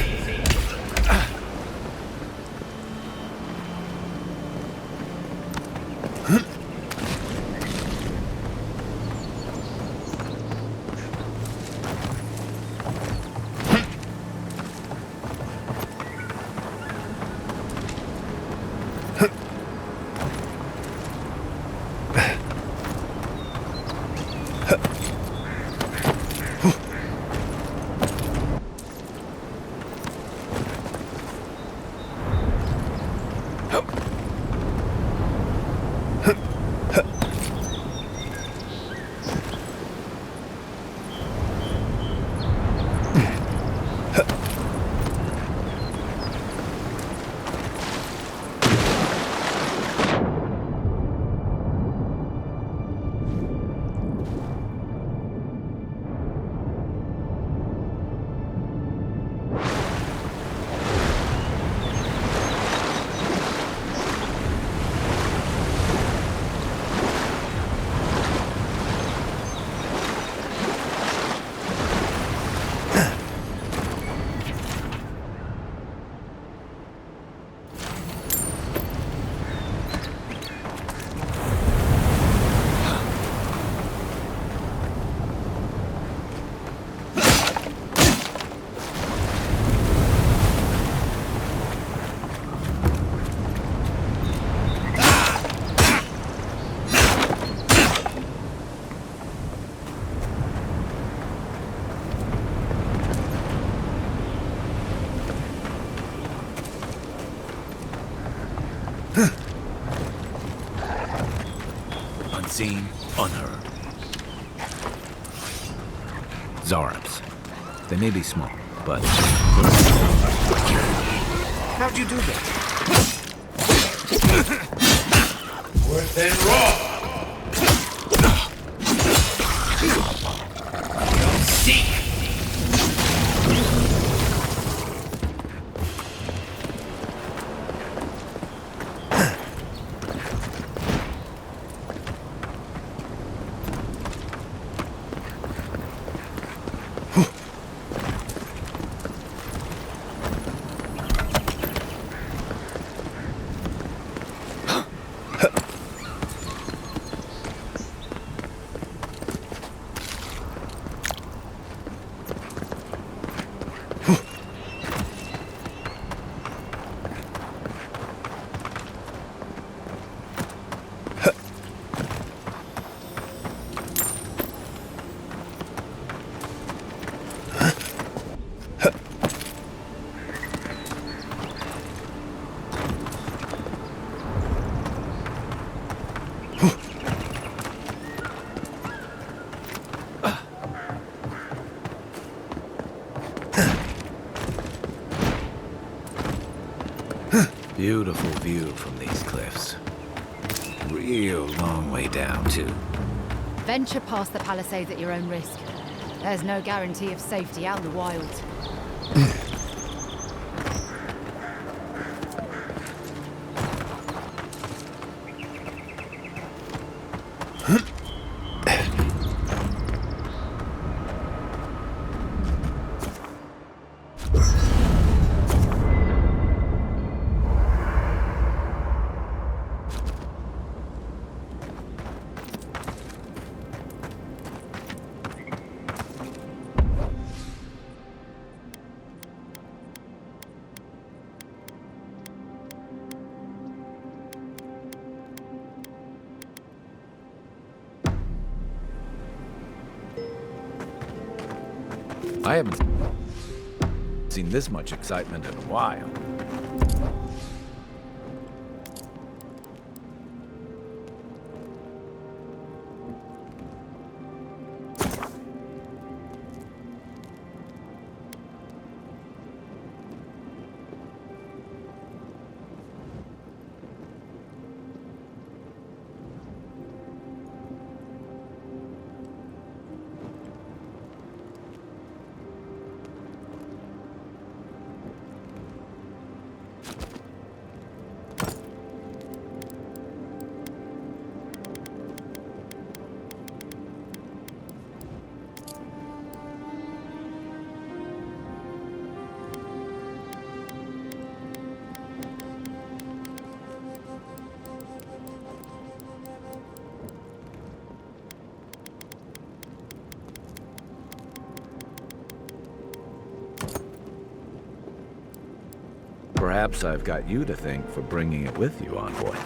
Unseen, unheard. Zarabs. They may be small, but... How'd you do that? Worse than raw. See. Beautiful view from these cliffs. Real long way down, too. Venture past the palisades at your own risk. There's no guarantee of safety out in the wild. I haven't seen this much excitement in a while. Perhaps I've got you to thank for bringing it with you, Envoy.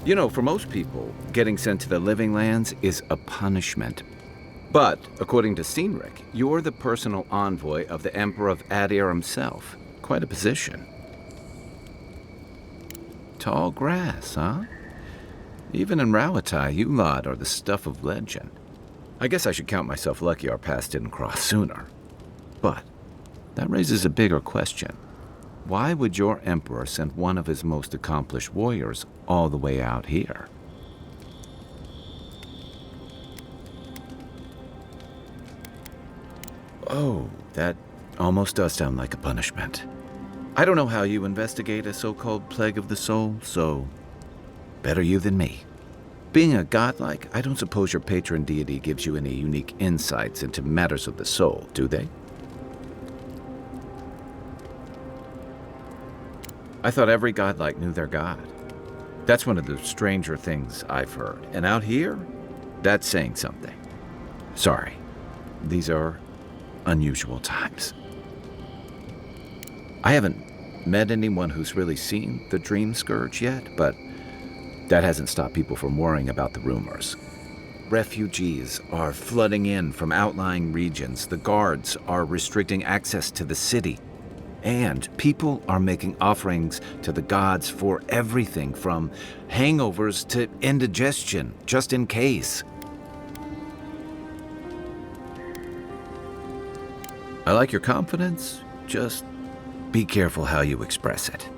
You know, for most people, getting sent to the Living Lands is a punishment. But, according to Cynric, you're the personal envoy of the Emperor of Adir himself. Quite a position. Tall grass, huh? Even in Rawatai, you lot are the stuff of legend. I guess I should count myself lucky our paths didn't cross sooner. But that raises a bigger question. Why would your emperor send one of his most accomplished warriors all the way out here? Oh, that almost does sound like a punishment. I don't know how you investigate a so-called plague of the soul, so better you than me. Being a godlike, I don't suppose your patron deity gives you any unique insights into matters of the soul, do they? I thought every godlike knew their god. That's one of the stranger things I've heard. And out here, that's saying something. Sorry, these are unusual times. I haven't met anyone who's really seen the Dream Scourge yet, but that hasn't stopped people from worrying about the rumors. Refugees are flooding in from outlying regions. The guards are restricting access to the city. And people are making offerings to the gods for everything from hangovers to indigestion, just in case. I like your confidence, just be careful how you express it.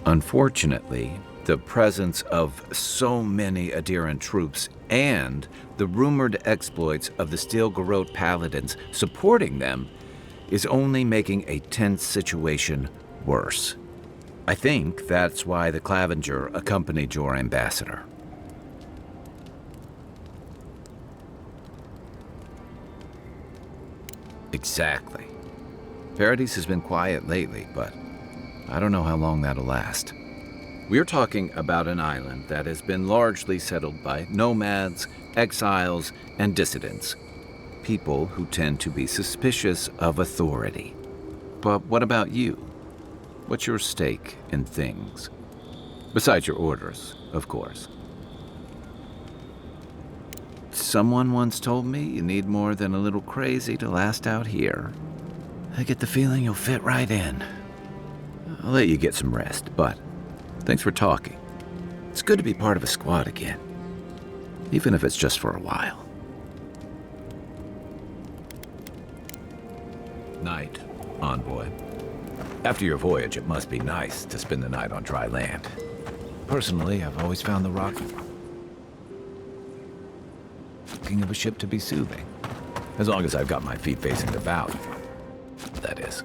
Unfortunately, the presence of so many Adiran troops and the rumored exploits of the Steel Garrote paladins supporting them is only making a tense situation worse. I think that's why the Clavenger accompanied your ambassador. Exactly. Paradise has been quiet lately, but I don't know how long that'll last. We're talking about an island that has been largely settled by nomads, exiles, and dissidents. People who tend to be suspicious of authority. But what about you? What's your stake in things? Besides your orders, of course. Someone once told me you need more than a little crazy to last out here. I get the feeling you'll fit right in. I'll let you get some rest, but thanks for talking. It's good to be part of a squad again, even if it's just for a while. Night, envoy. After your voyage, it must be nice to spend the night on dry land. Personally, I've always found the rocking of a ship to be soothing. As long as I've got my feet facing Avowed, that is.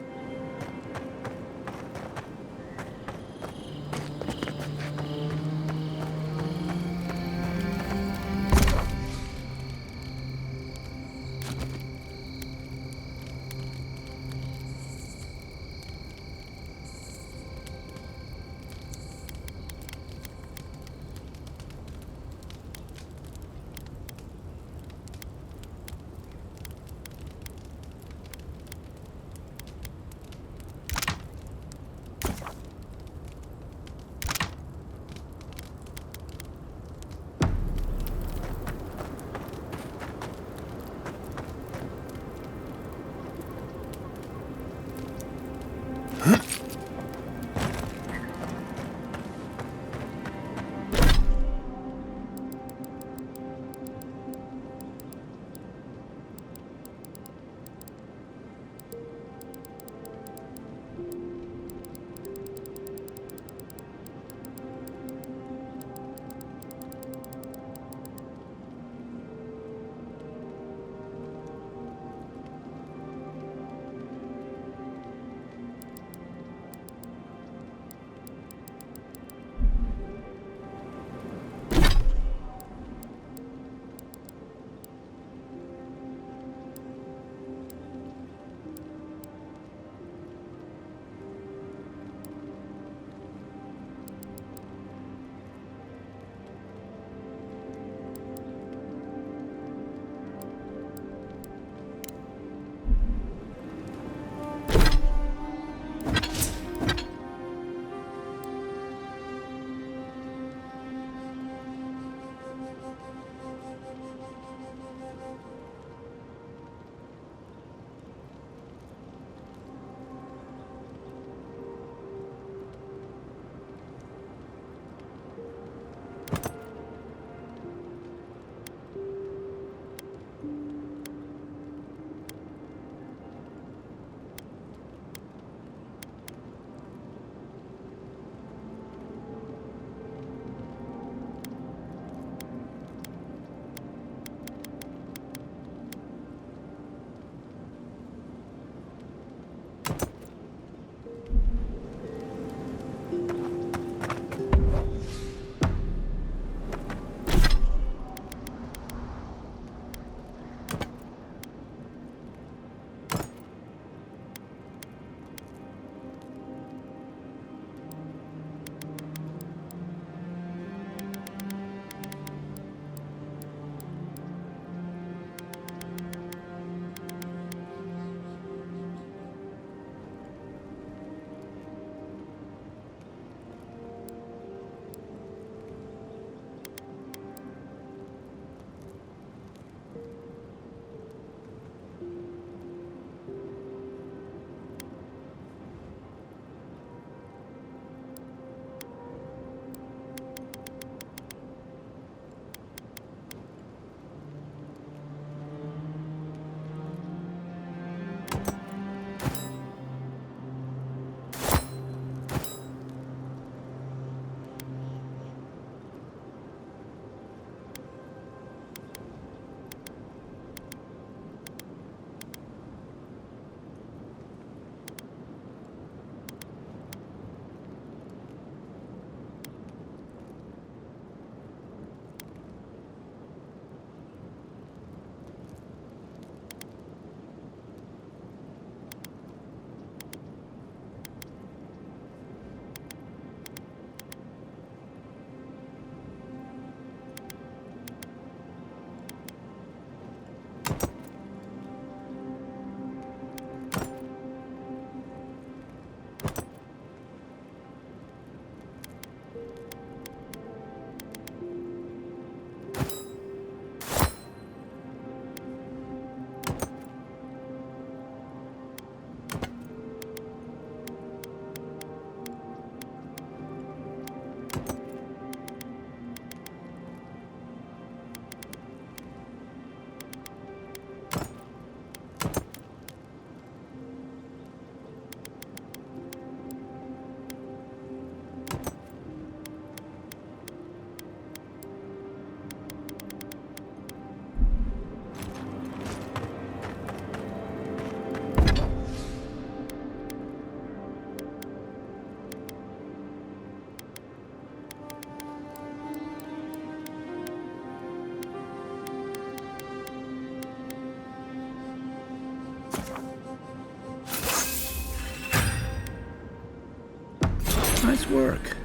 Nice work.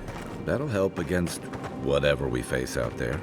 That'll help against whatever we face out there.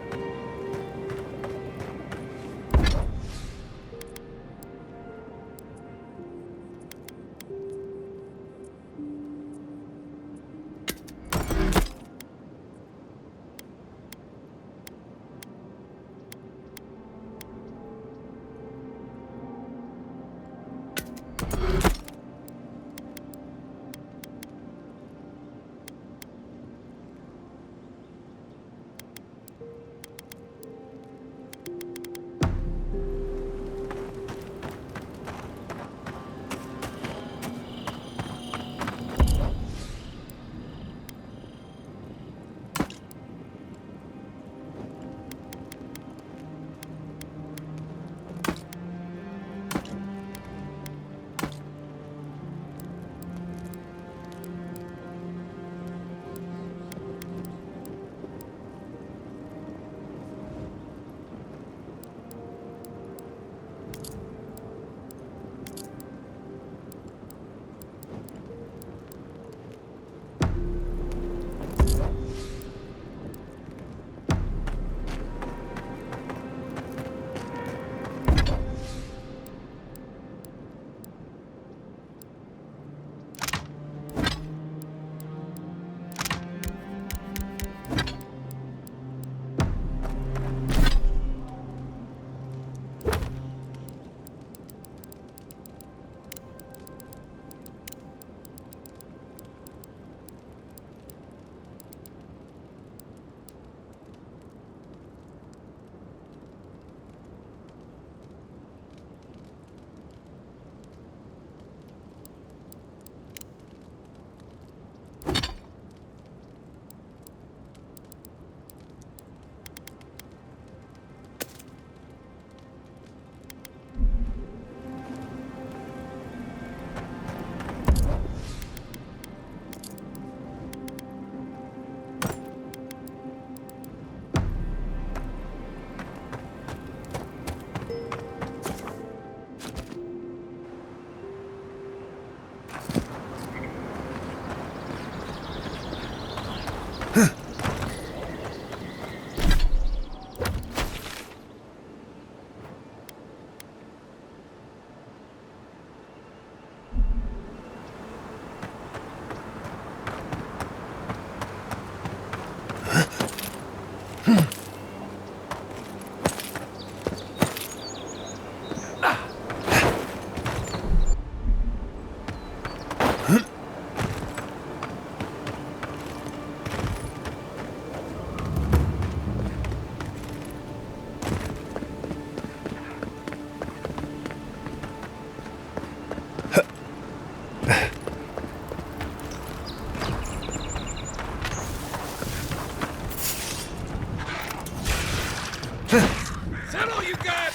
Settle, you got!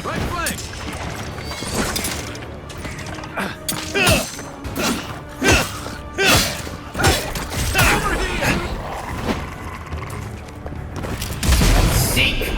Right flank! Over here! Seek!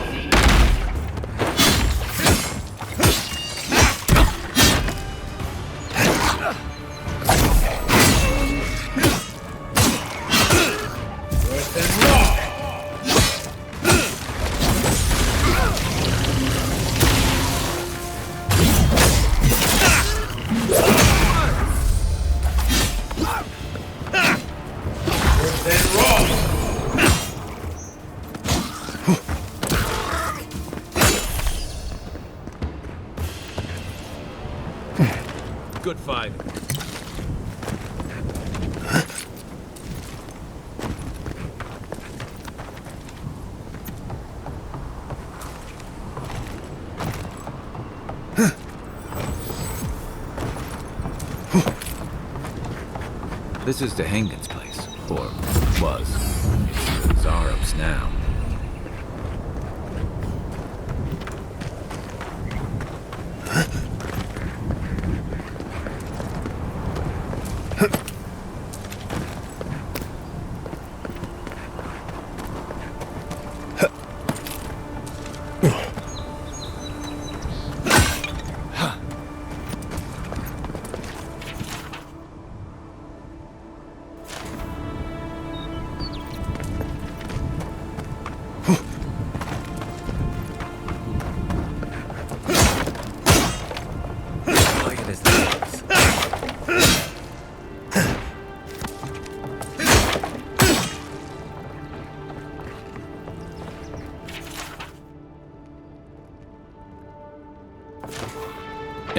Good fight. This is the Hangen's place, or was. It's Zarob's now.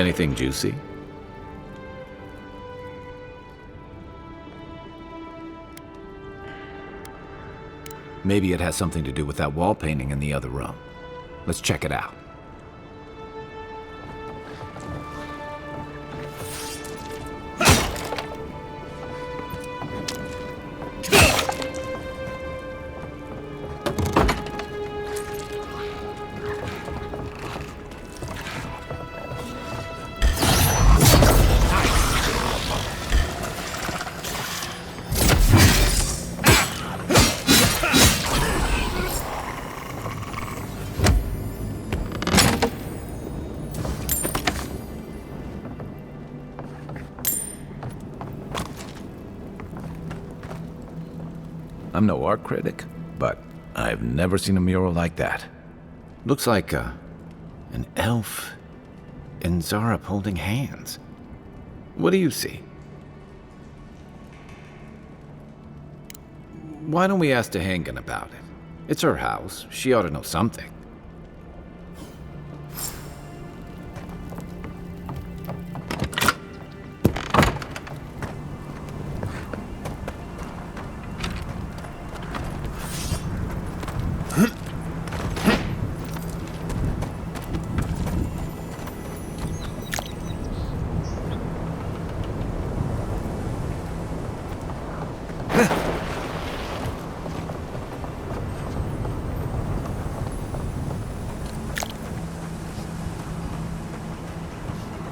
Anything juicy? Maybe it has something to do with that wall painting in the other room. Let's check it out. I'm no art critic, but I've never seen a mural like that. Looks like an elf and Zarep holding hands. What do you see? Why don't we ask Tehangan about it? It's her house. She ought to know something.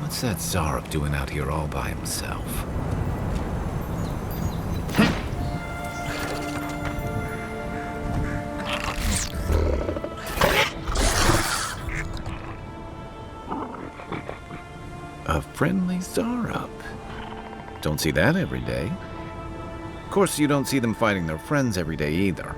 What's that Zarep doing out here all by himself? A friendly Zarep. Don't see that every day. Of course, you don't see them fighting their friends every day either.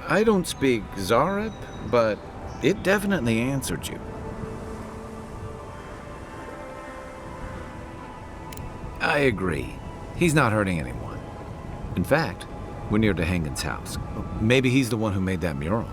I don't speak Zarep, but it definitely answered you. I agree. He's not hurting anyone. In fact, we're near Tehangan's house. Maybe he's the one who made that mural.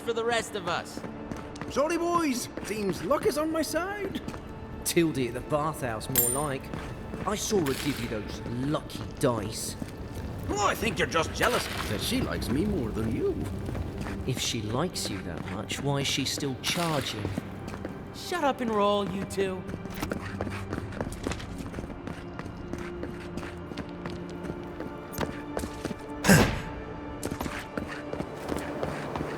For the rest of us. Sorry, boys. Seems luck is on my side. Tildy at the bathhouse, more like. I saw her give you those lucky dice. Oh, I think you're just jealous that she likes me more than you. If she likes you that much, why is she still charging? Shut up and roll, you two.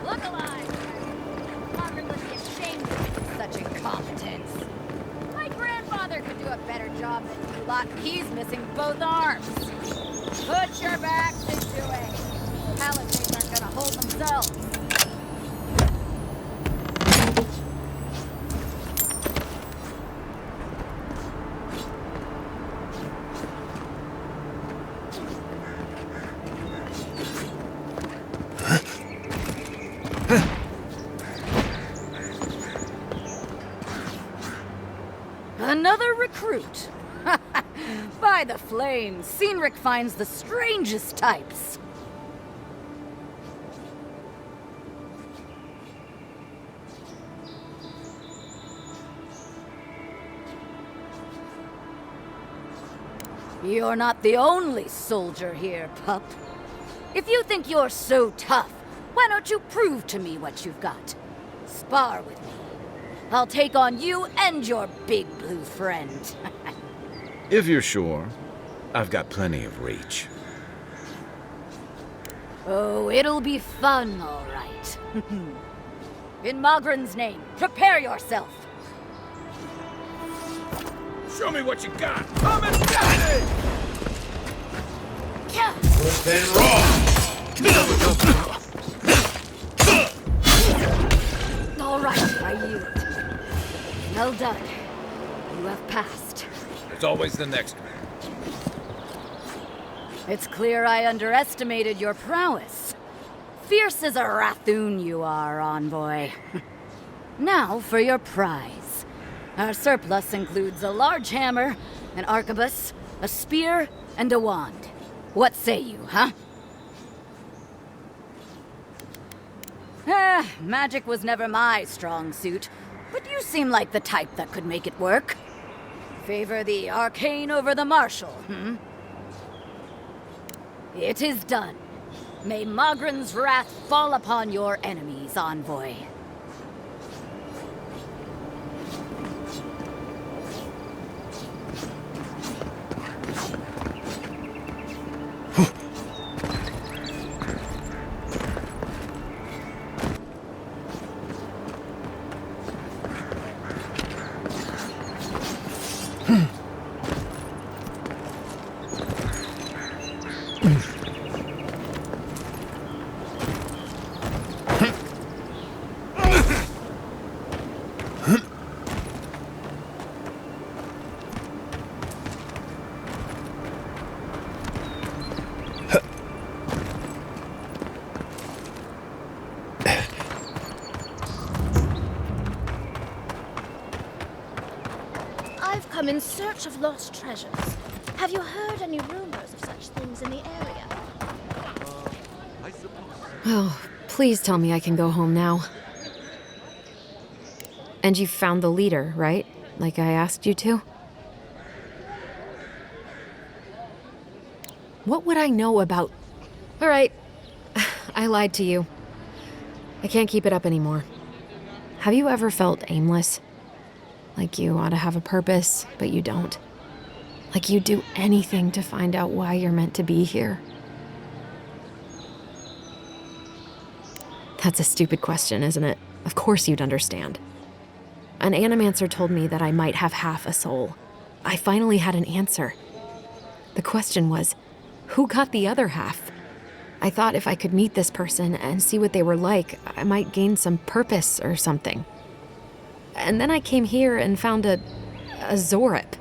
Look alive! Margaret would be ashamed of such incompetence. My grandfather could do a better job than you lot. He's missing both arms. Put your backs into it. Palisades aren't gonna hold themselves. Another recruit. By the flames, Cynric finds the strangest types. You're not the only soldier here, pup. If you think you're so tough, why don't you prove to me what you've got? Spar with me. I'll take on you and your big blue friend. If you're sure, I've got plenty of reach. Oh, it'll be fun, all right. In Mogren's name, prepare yourself. Show me what you got. Come and get it! Then All right, I yield. Well done. You have passed. there's always the next one. It's clear I underestimated your prowess. Fierce as a Rathoon you are, envoy. Now for your prize. Our surplus includes a large hammer, an arquebus, a spear, and a wand. What say you, huh? Magic was never my strong suit, but you seem like the type that could make it work. Favor the arcane over the martial, It is done. May Mogren's wrath fall upon your enemies, envoy. I've come in search of lost treasures. Have you heard any rumors of such things in the area? Oh, please tell me I can go home now. And you found the leader, right? Like I asked you to? What would I know about... All right, I lied to you. I can't keep it up anymore. Have you ever felt aimless? Like you ought to have a purpose, but you don't? Like you'd do anything to find out why you're meant to be here? That's a stupid question, isn't it? Of course you'd understand. An animancer told me that I might have half a soul. I finally had an answer. The question was, who got the other half? I thought if I could meet this person and see what they were like, I might gain some purpose or something. And then I came here and found a Zorip.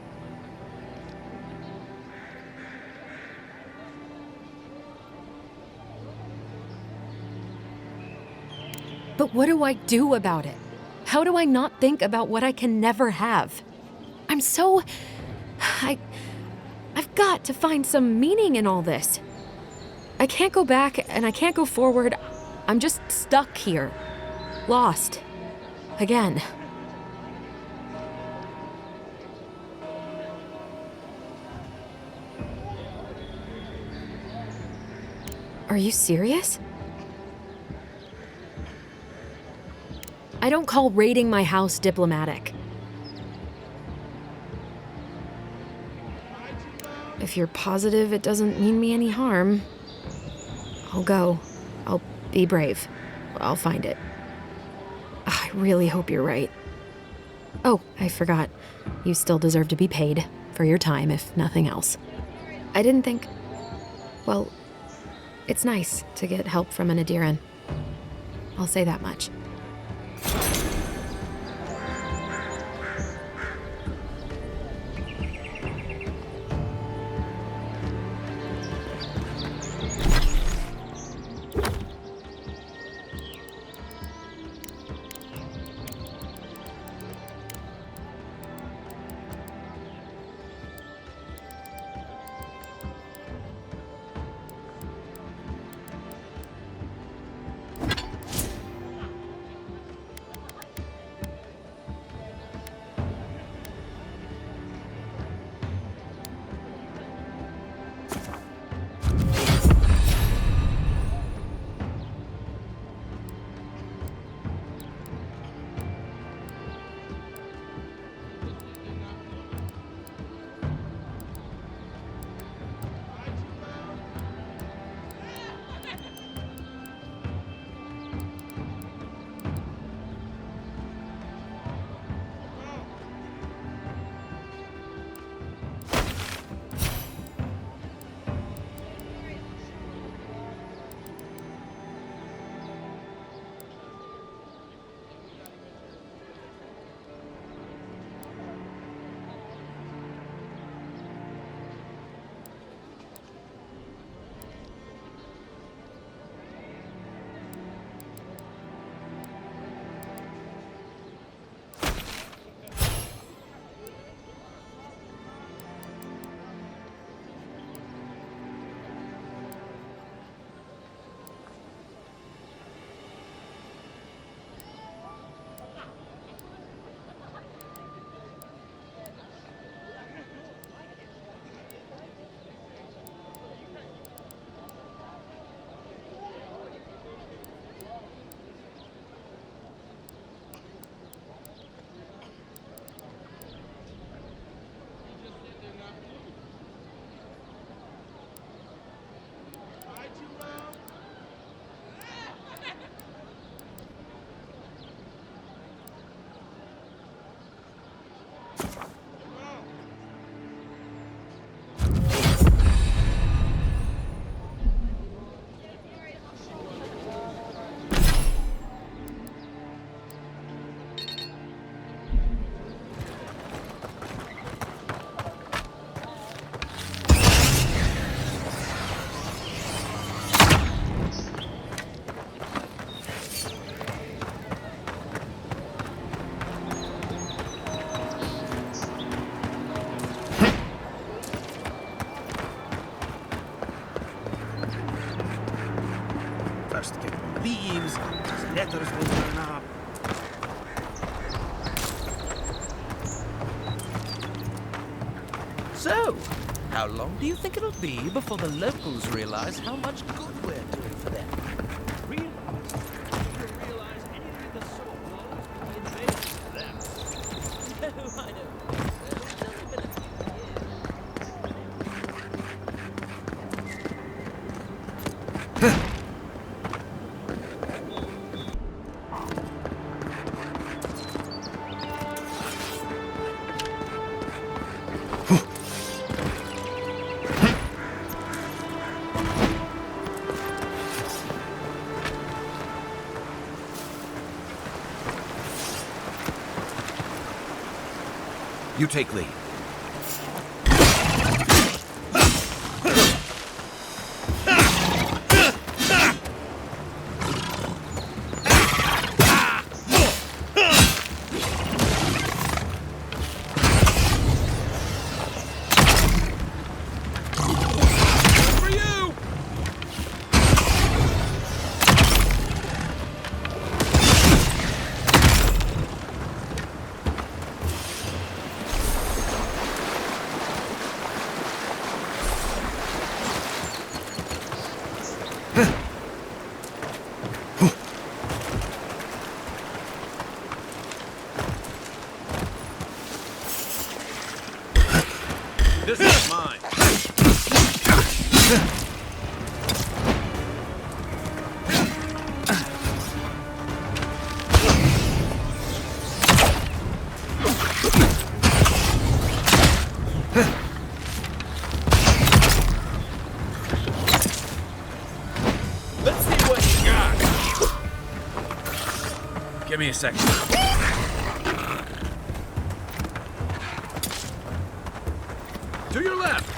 But what do I do about it? How do I not think about what I can never have? I'm so... I've got to find some meaning in all this. I can't go back and I can't go forward. I'm just stuck here. Lost. Again. Are you serious? I don't call raiding my house diplomatic. If you're positive it doesn't mean me any harm, I'll go. I'll be brave. I'll find it. I really hope you're right. Oh, I forgot. You still deserve to be paid for your time, if nothing else. I didn't think... Well, it's nice to get help from an Adiran. I'll say that much. Thieves, letters will turn up. So, how long do you think it'll be before the locals realize how much good we're doing for them? You take lead. This is mine. Let's see what you got. Give me a second. To your left.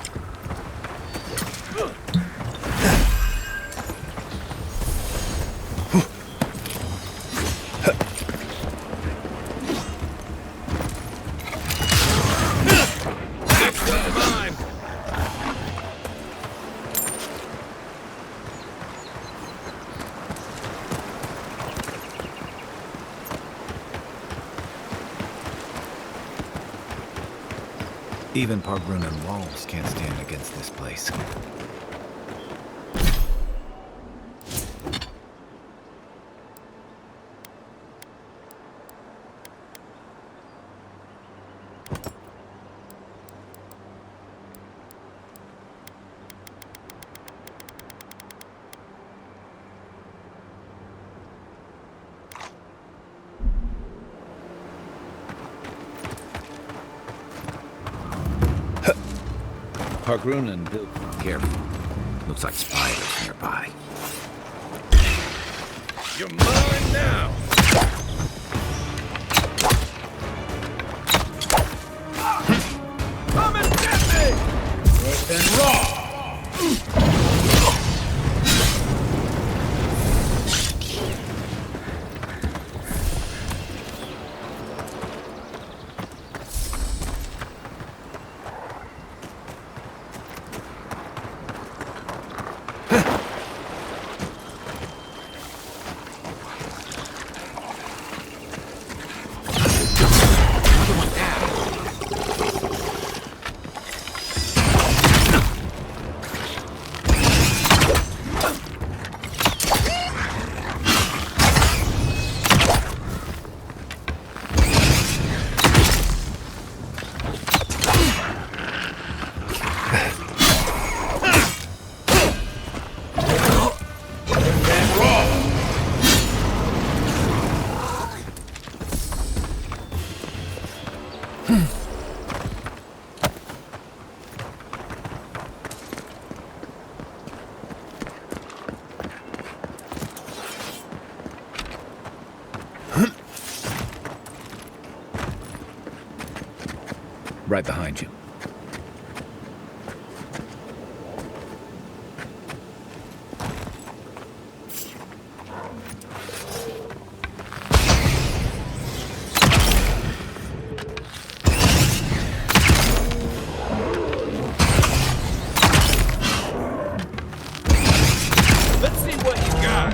Even Pargrunan walls can't stand against this place. Pargrunan built careful. Looks like spiders nearby. You're mine now. Come and get me! Worse than raw. Right behind you. Let's see what you got.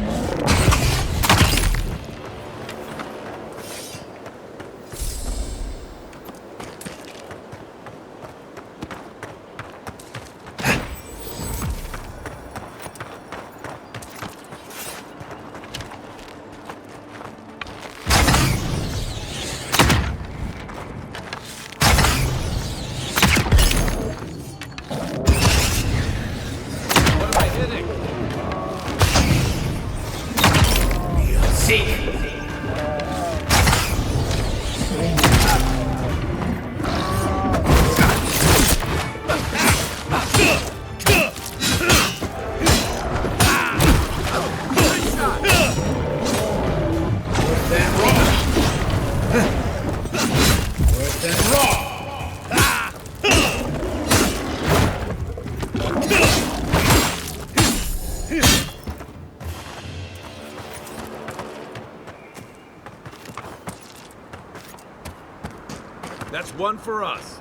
That's one for us.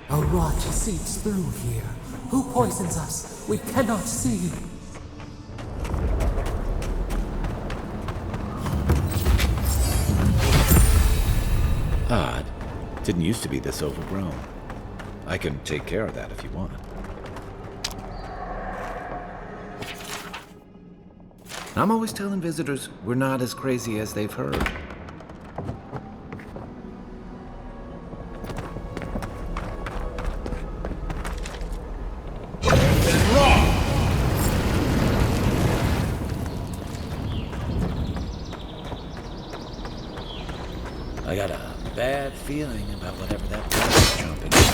A rot seeps through here. Who poisons us? We cannot see. Odd. Didn't used to be this overgrown. I can take care of that if you want. I'm always telling visitors we're not as crazy as they've heard. feeling about whatever that bird is jumping on.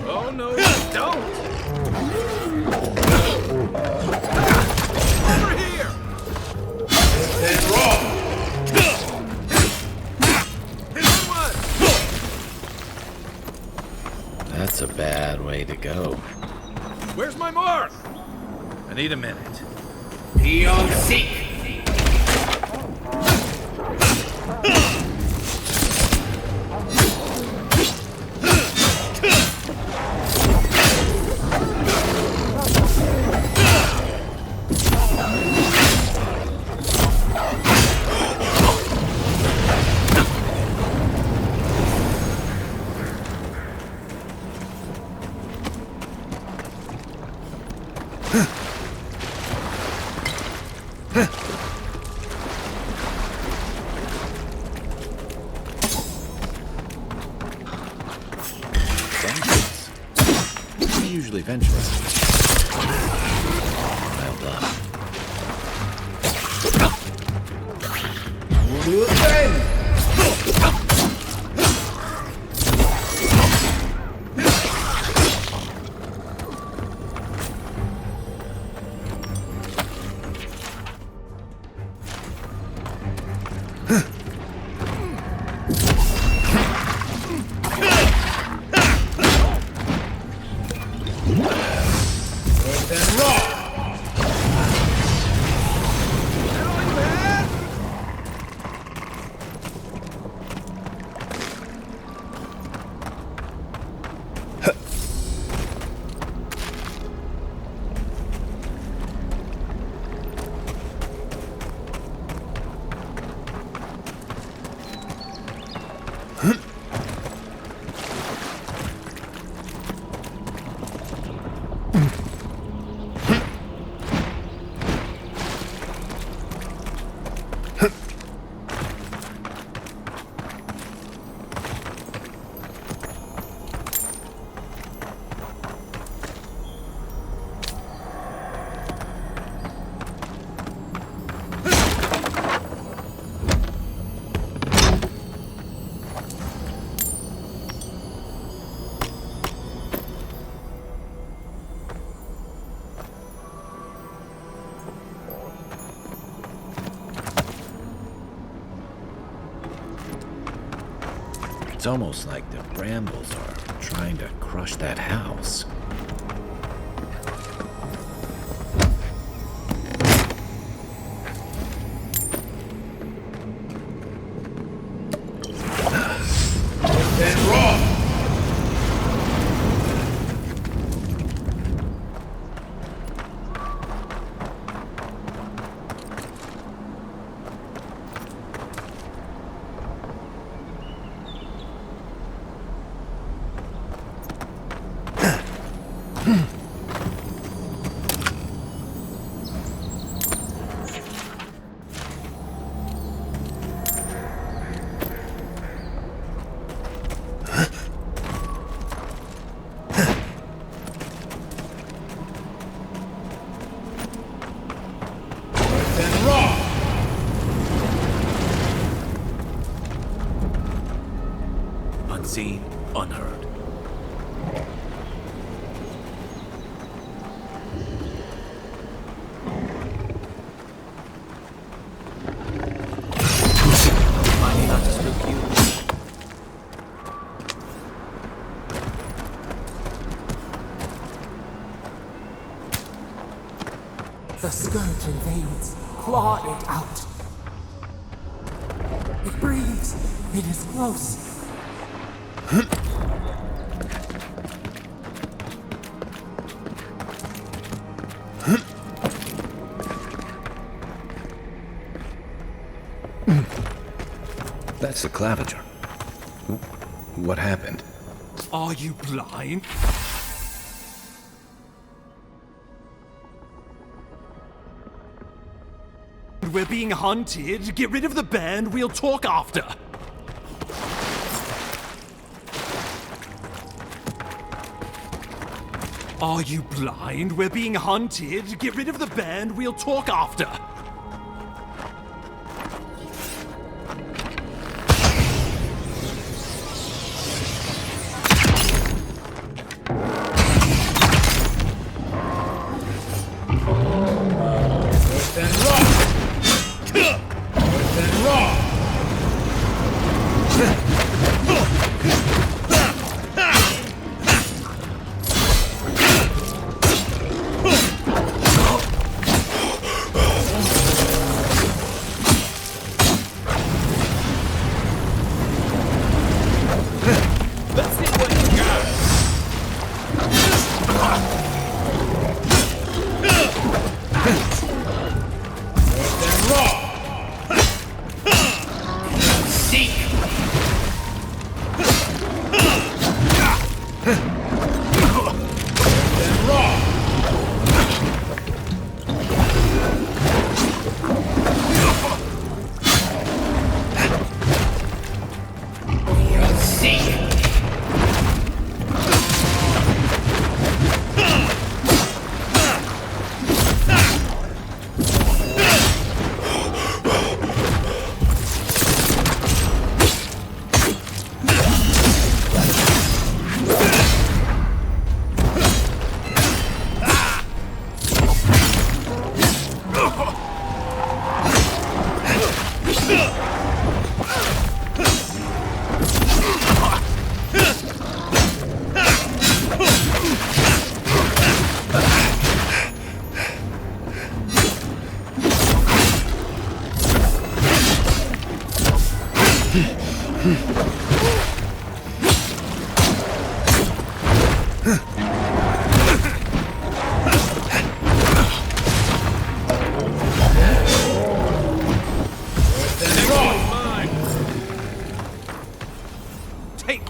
Oh, no, you don't! Over here! Then roll! That's a bad way to go. Where's my mark? I need a minute. Be on seek! We usually venture out. Well done. We'll do it then! It's almost like the brambles are trying to crush that house. Then roll! Unseen, unheard. Minding not to spook you? The scourge invades. Claw it out. It breathes. It is close. That's the claviger. What happened? Are you blind? We're being hunted. Get rid of the band. We'll talk after. Are you blind? We're being hunted. Get rid of the band. We'll talk after. take...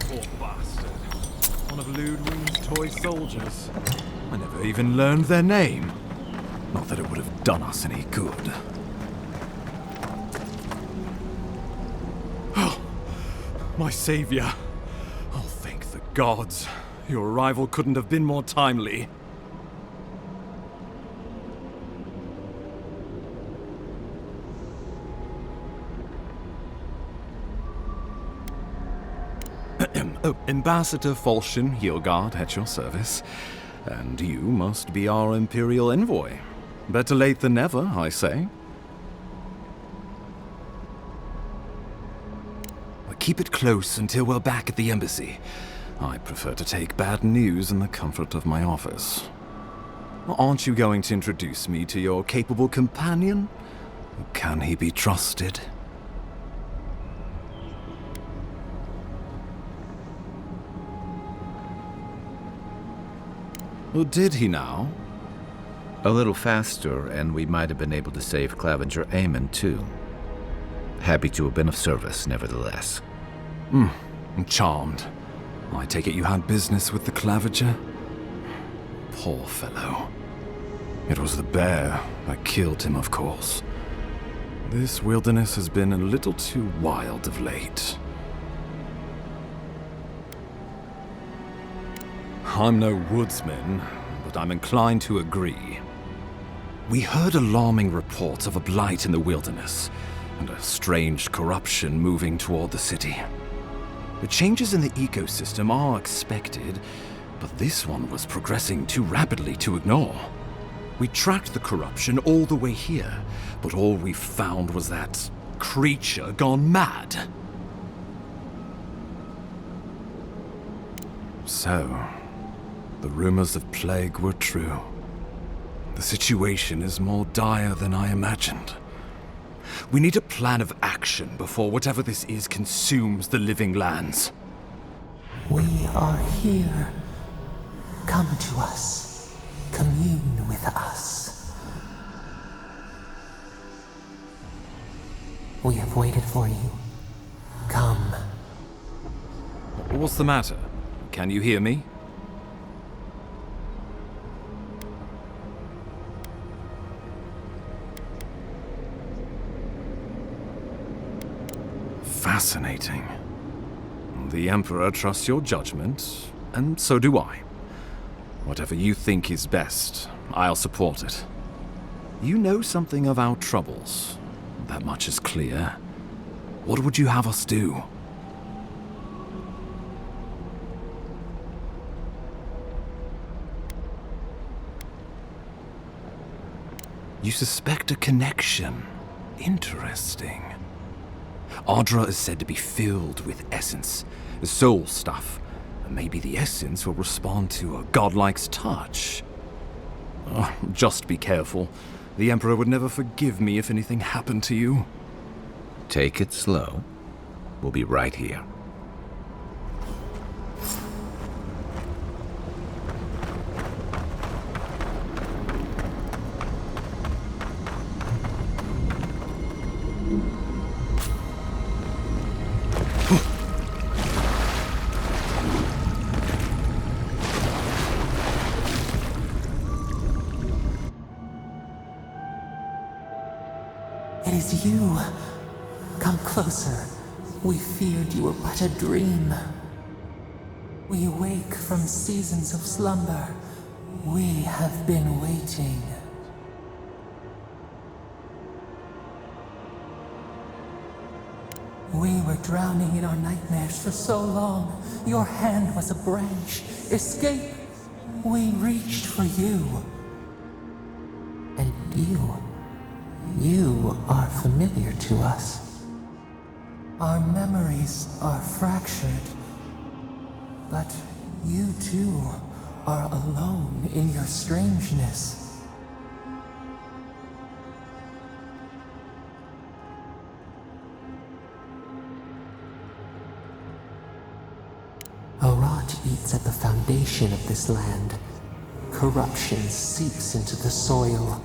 Poor bastard. One of Ludwig's toy soldiers. I never even learned their name. Not that it would have done us any good. Oh, my savior. Oh, thank the gods. Your arrival couldn't have been more timely. Oh, Ambassador Falchion Hildegard at your service. And you must be our Imperial envoy. Better late than never, I say. Keep it close until we're back at the embassy. I prefer to take bad news in the comfort of my office. Aren't you going to introduce me to your capable companion? Can he be trusted? Or did he now? A little faster, and we might have been able to save Clavenger Aemon, too. Happy to have been of service, nevertheless. I'm charmed. I take it you had business with the Clavenger? Poor fellow. It was the bear that killed him, of course. This wilderness has been a little too wild of late. I'm no woodsman, but I'm inclined to agree. We heard alarming reports of a blight in the wilderness, and a strange corruption moving toward the city. The changes in the ecosystem are expected, but this one was progressing too rapidly to ignore. We tracked the corruption all the way here, but all we found was that creature gone mad. So, the rumors of plague were true. The situation is more dire than I imagined. We need a plan of action before whatever this is consumes the living lands. We are here. Come to us. Commune with us. We have waited for you. Come. What's the matter? Can you hear me? Fascinating. The Emperor trusts your judgment, and so do I. Whatever you think is best, I'll support it. You know something of our troubles. That much is clear. What would you have us do? You suspect a connection. Interesting. Ardra is said to be filled with essence, soul stuff. Maybe the essence will respond to a godlike's touch. Just be careful. The Emperor would never forgive me if anything happened to you. Take it slow. We'll be right here. It is you. Come closer. We feared you were but a dream. We awake from seasons of slumber. We have been waiting. We were drowning in our nightmares for so long. Your hand was a branch. Escape! We reached for you. And you are familiar to us. Our memories are fractured. But you too are alone in your strangeness. A rot eats at the foundation of this land. Corruption seeps into the soil.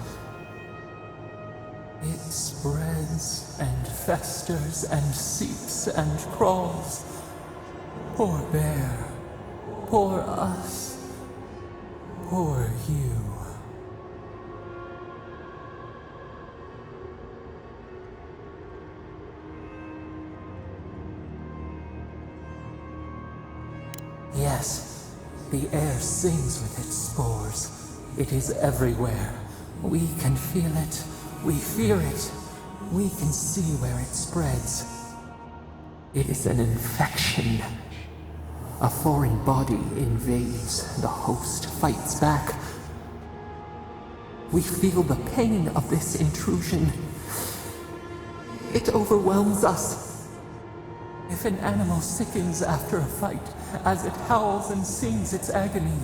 It spreads and festers and seeps and crawls. Poor bear. Poor us. Poor you. Yes, the air sings with its spores. It is everywhere. We can feel it. We fear it. We can see where it spreads. It is an infection. A foreign body invades. The host fights back. We feel the pain of this intrusion. It overwhelms us. If an animal sickens after a fight, as it howls and sings its agony,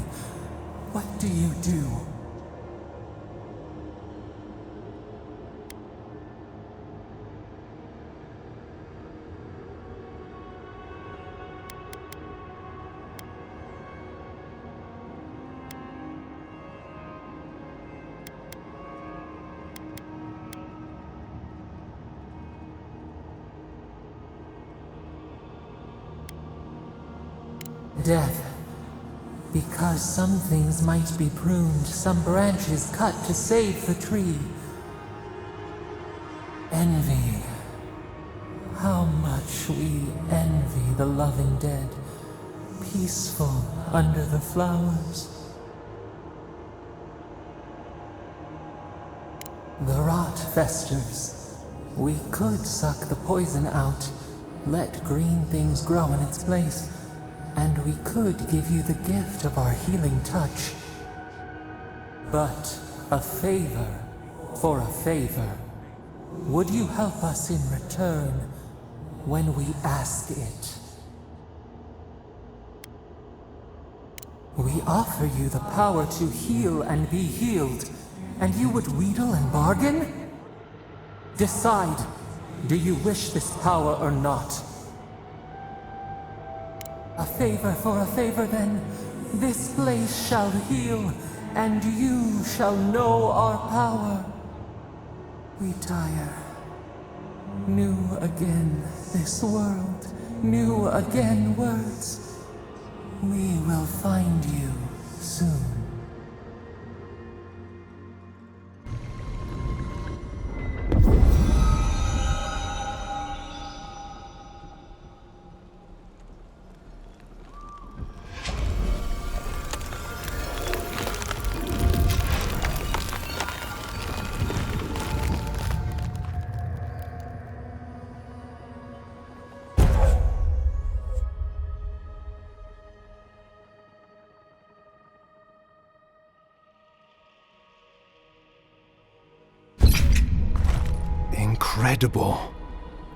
what do you do? Death. Because some things might be pruned, some branches cut to save the tree. Envy. How much we envy the loving dead, peaceful under the flowers. The rot festers. We could suck the poison out, let green things grow in its place. And we could give you the gift of our healing touch. But a favor for a favor. Would you help us in return when we ask it? We offer you the power to heal and be healed, and you would wheedle and bargain? Decide, do you wish this power or not? A favor for a favor, then. This place shall heal, and you shall know our power. We tire. New again this world, new again words. We will find you soon. Incredible.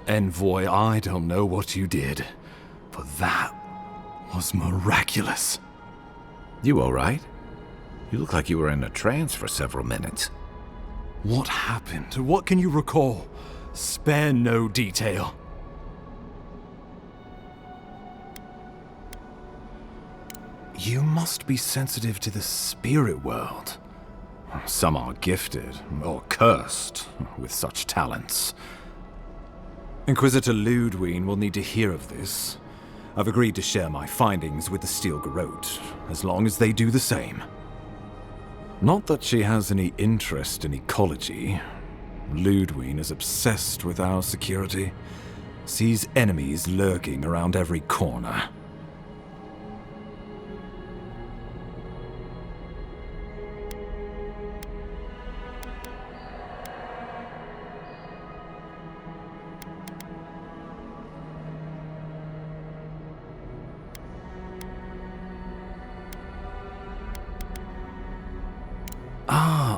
Envoy, I don't know what you did, but that was miraculous. You all right? You look like you were in a trance for several minutes. What happened? What can you recall? Spare no detail. You must be sensitive to the spirit world. Some are gifted, or cursed, with such talents. Inquisitor Ludwine will need to hear of this. I've agreed to share my findings with the Steel Garrote, as long as they do the same. Not that she has any interest in ecology. Ludwine is obsessed with our security, sees enemies lurking around every corner.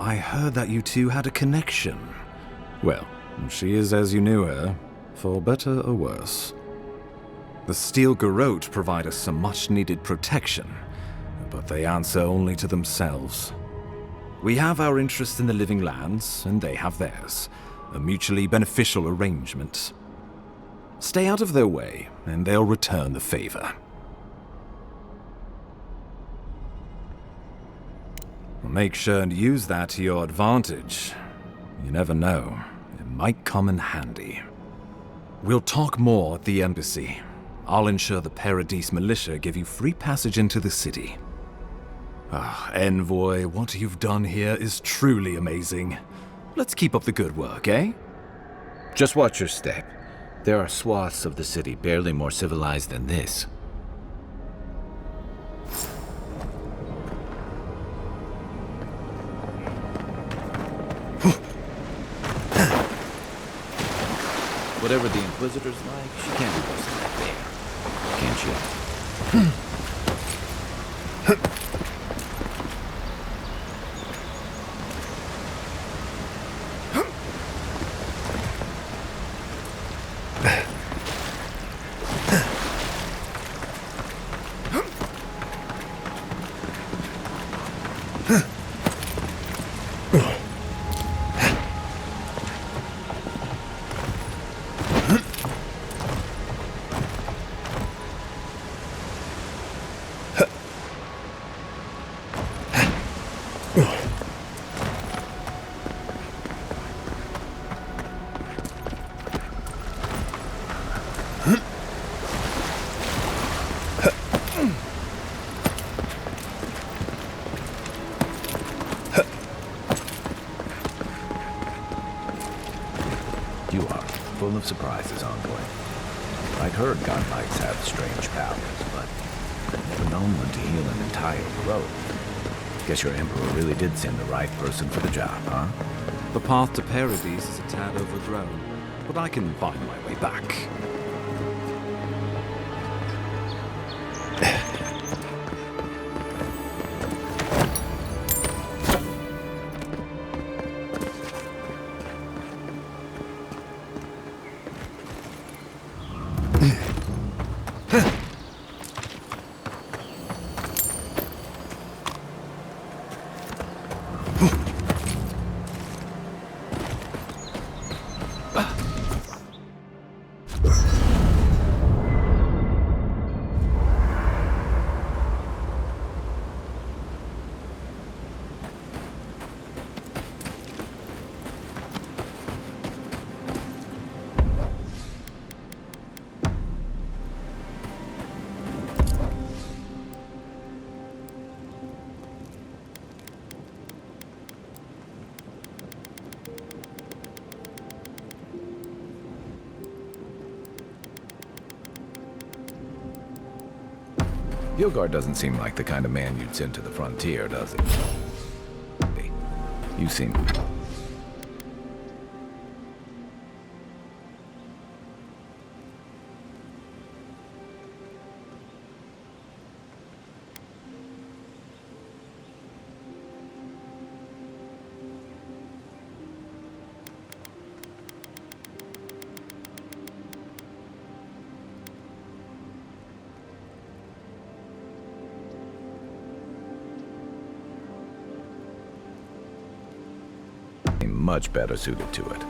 I heard that you two had a connection. Well, she is as you knew her, for better or worse. The Steel Garrote provide us some much-needed protection, but they answer only to themselves. We have our interest in the living lands, and they have theirs. A mutually beneficial arrangement. Stay out of their way, and they'll return the favor. Make sure and use that to your advantage. You never know. It might come in handy. We'll talk more at the embassy. I'll ensure the Paradise militia give you free passage into the city. Ah, Envoy, what you've done here is truly amazing. Let's keep up the good work, eh? Just watch your step. There are swaths of the city barely more civilized than this. Whatever the Inquisitor's like, she can't be worse than that bear. Can she? You are full of surprises, Envoy. I'd heard godlikes have strange powers, but I'd never known one to heal an entire grove. Guess your Emperor really did send the right person for the job, huh? The path to Paradise is a tad overgrown, but I can find my way back. Gilgard doesn't seem like the kind of man you'd send to the frontier, does he? You seem... much better suited to it.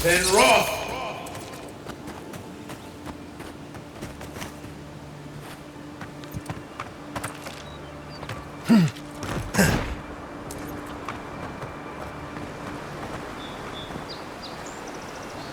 Then Roth! Hmm.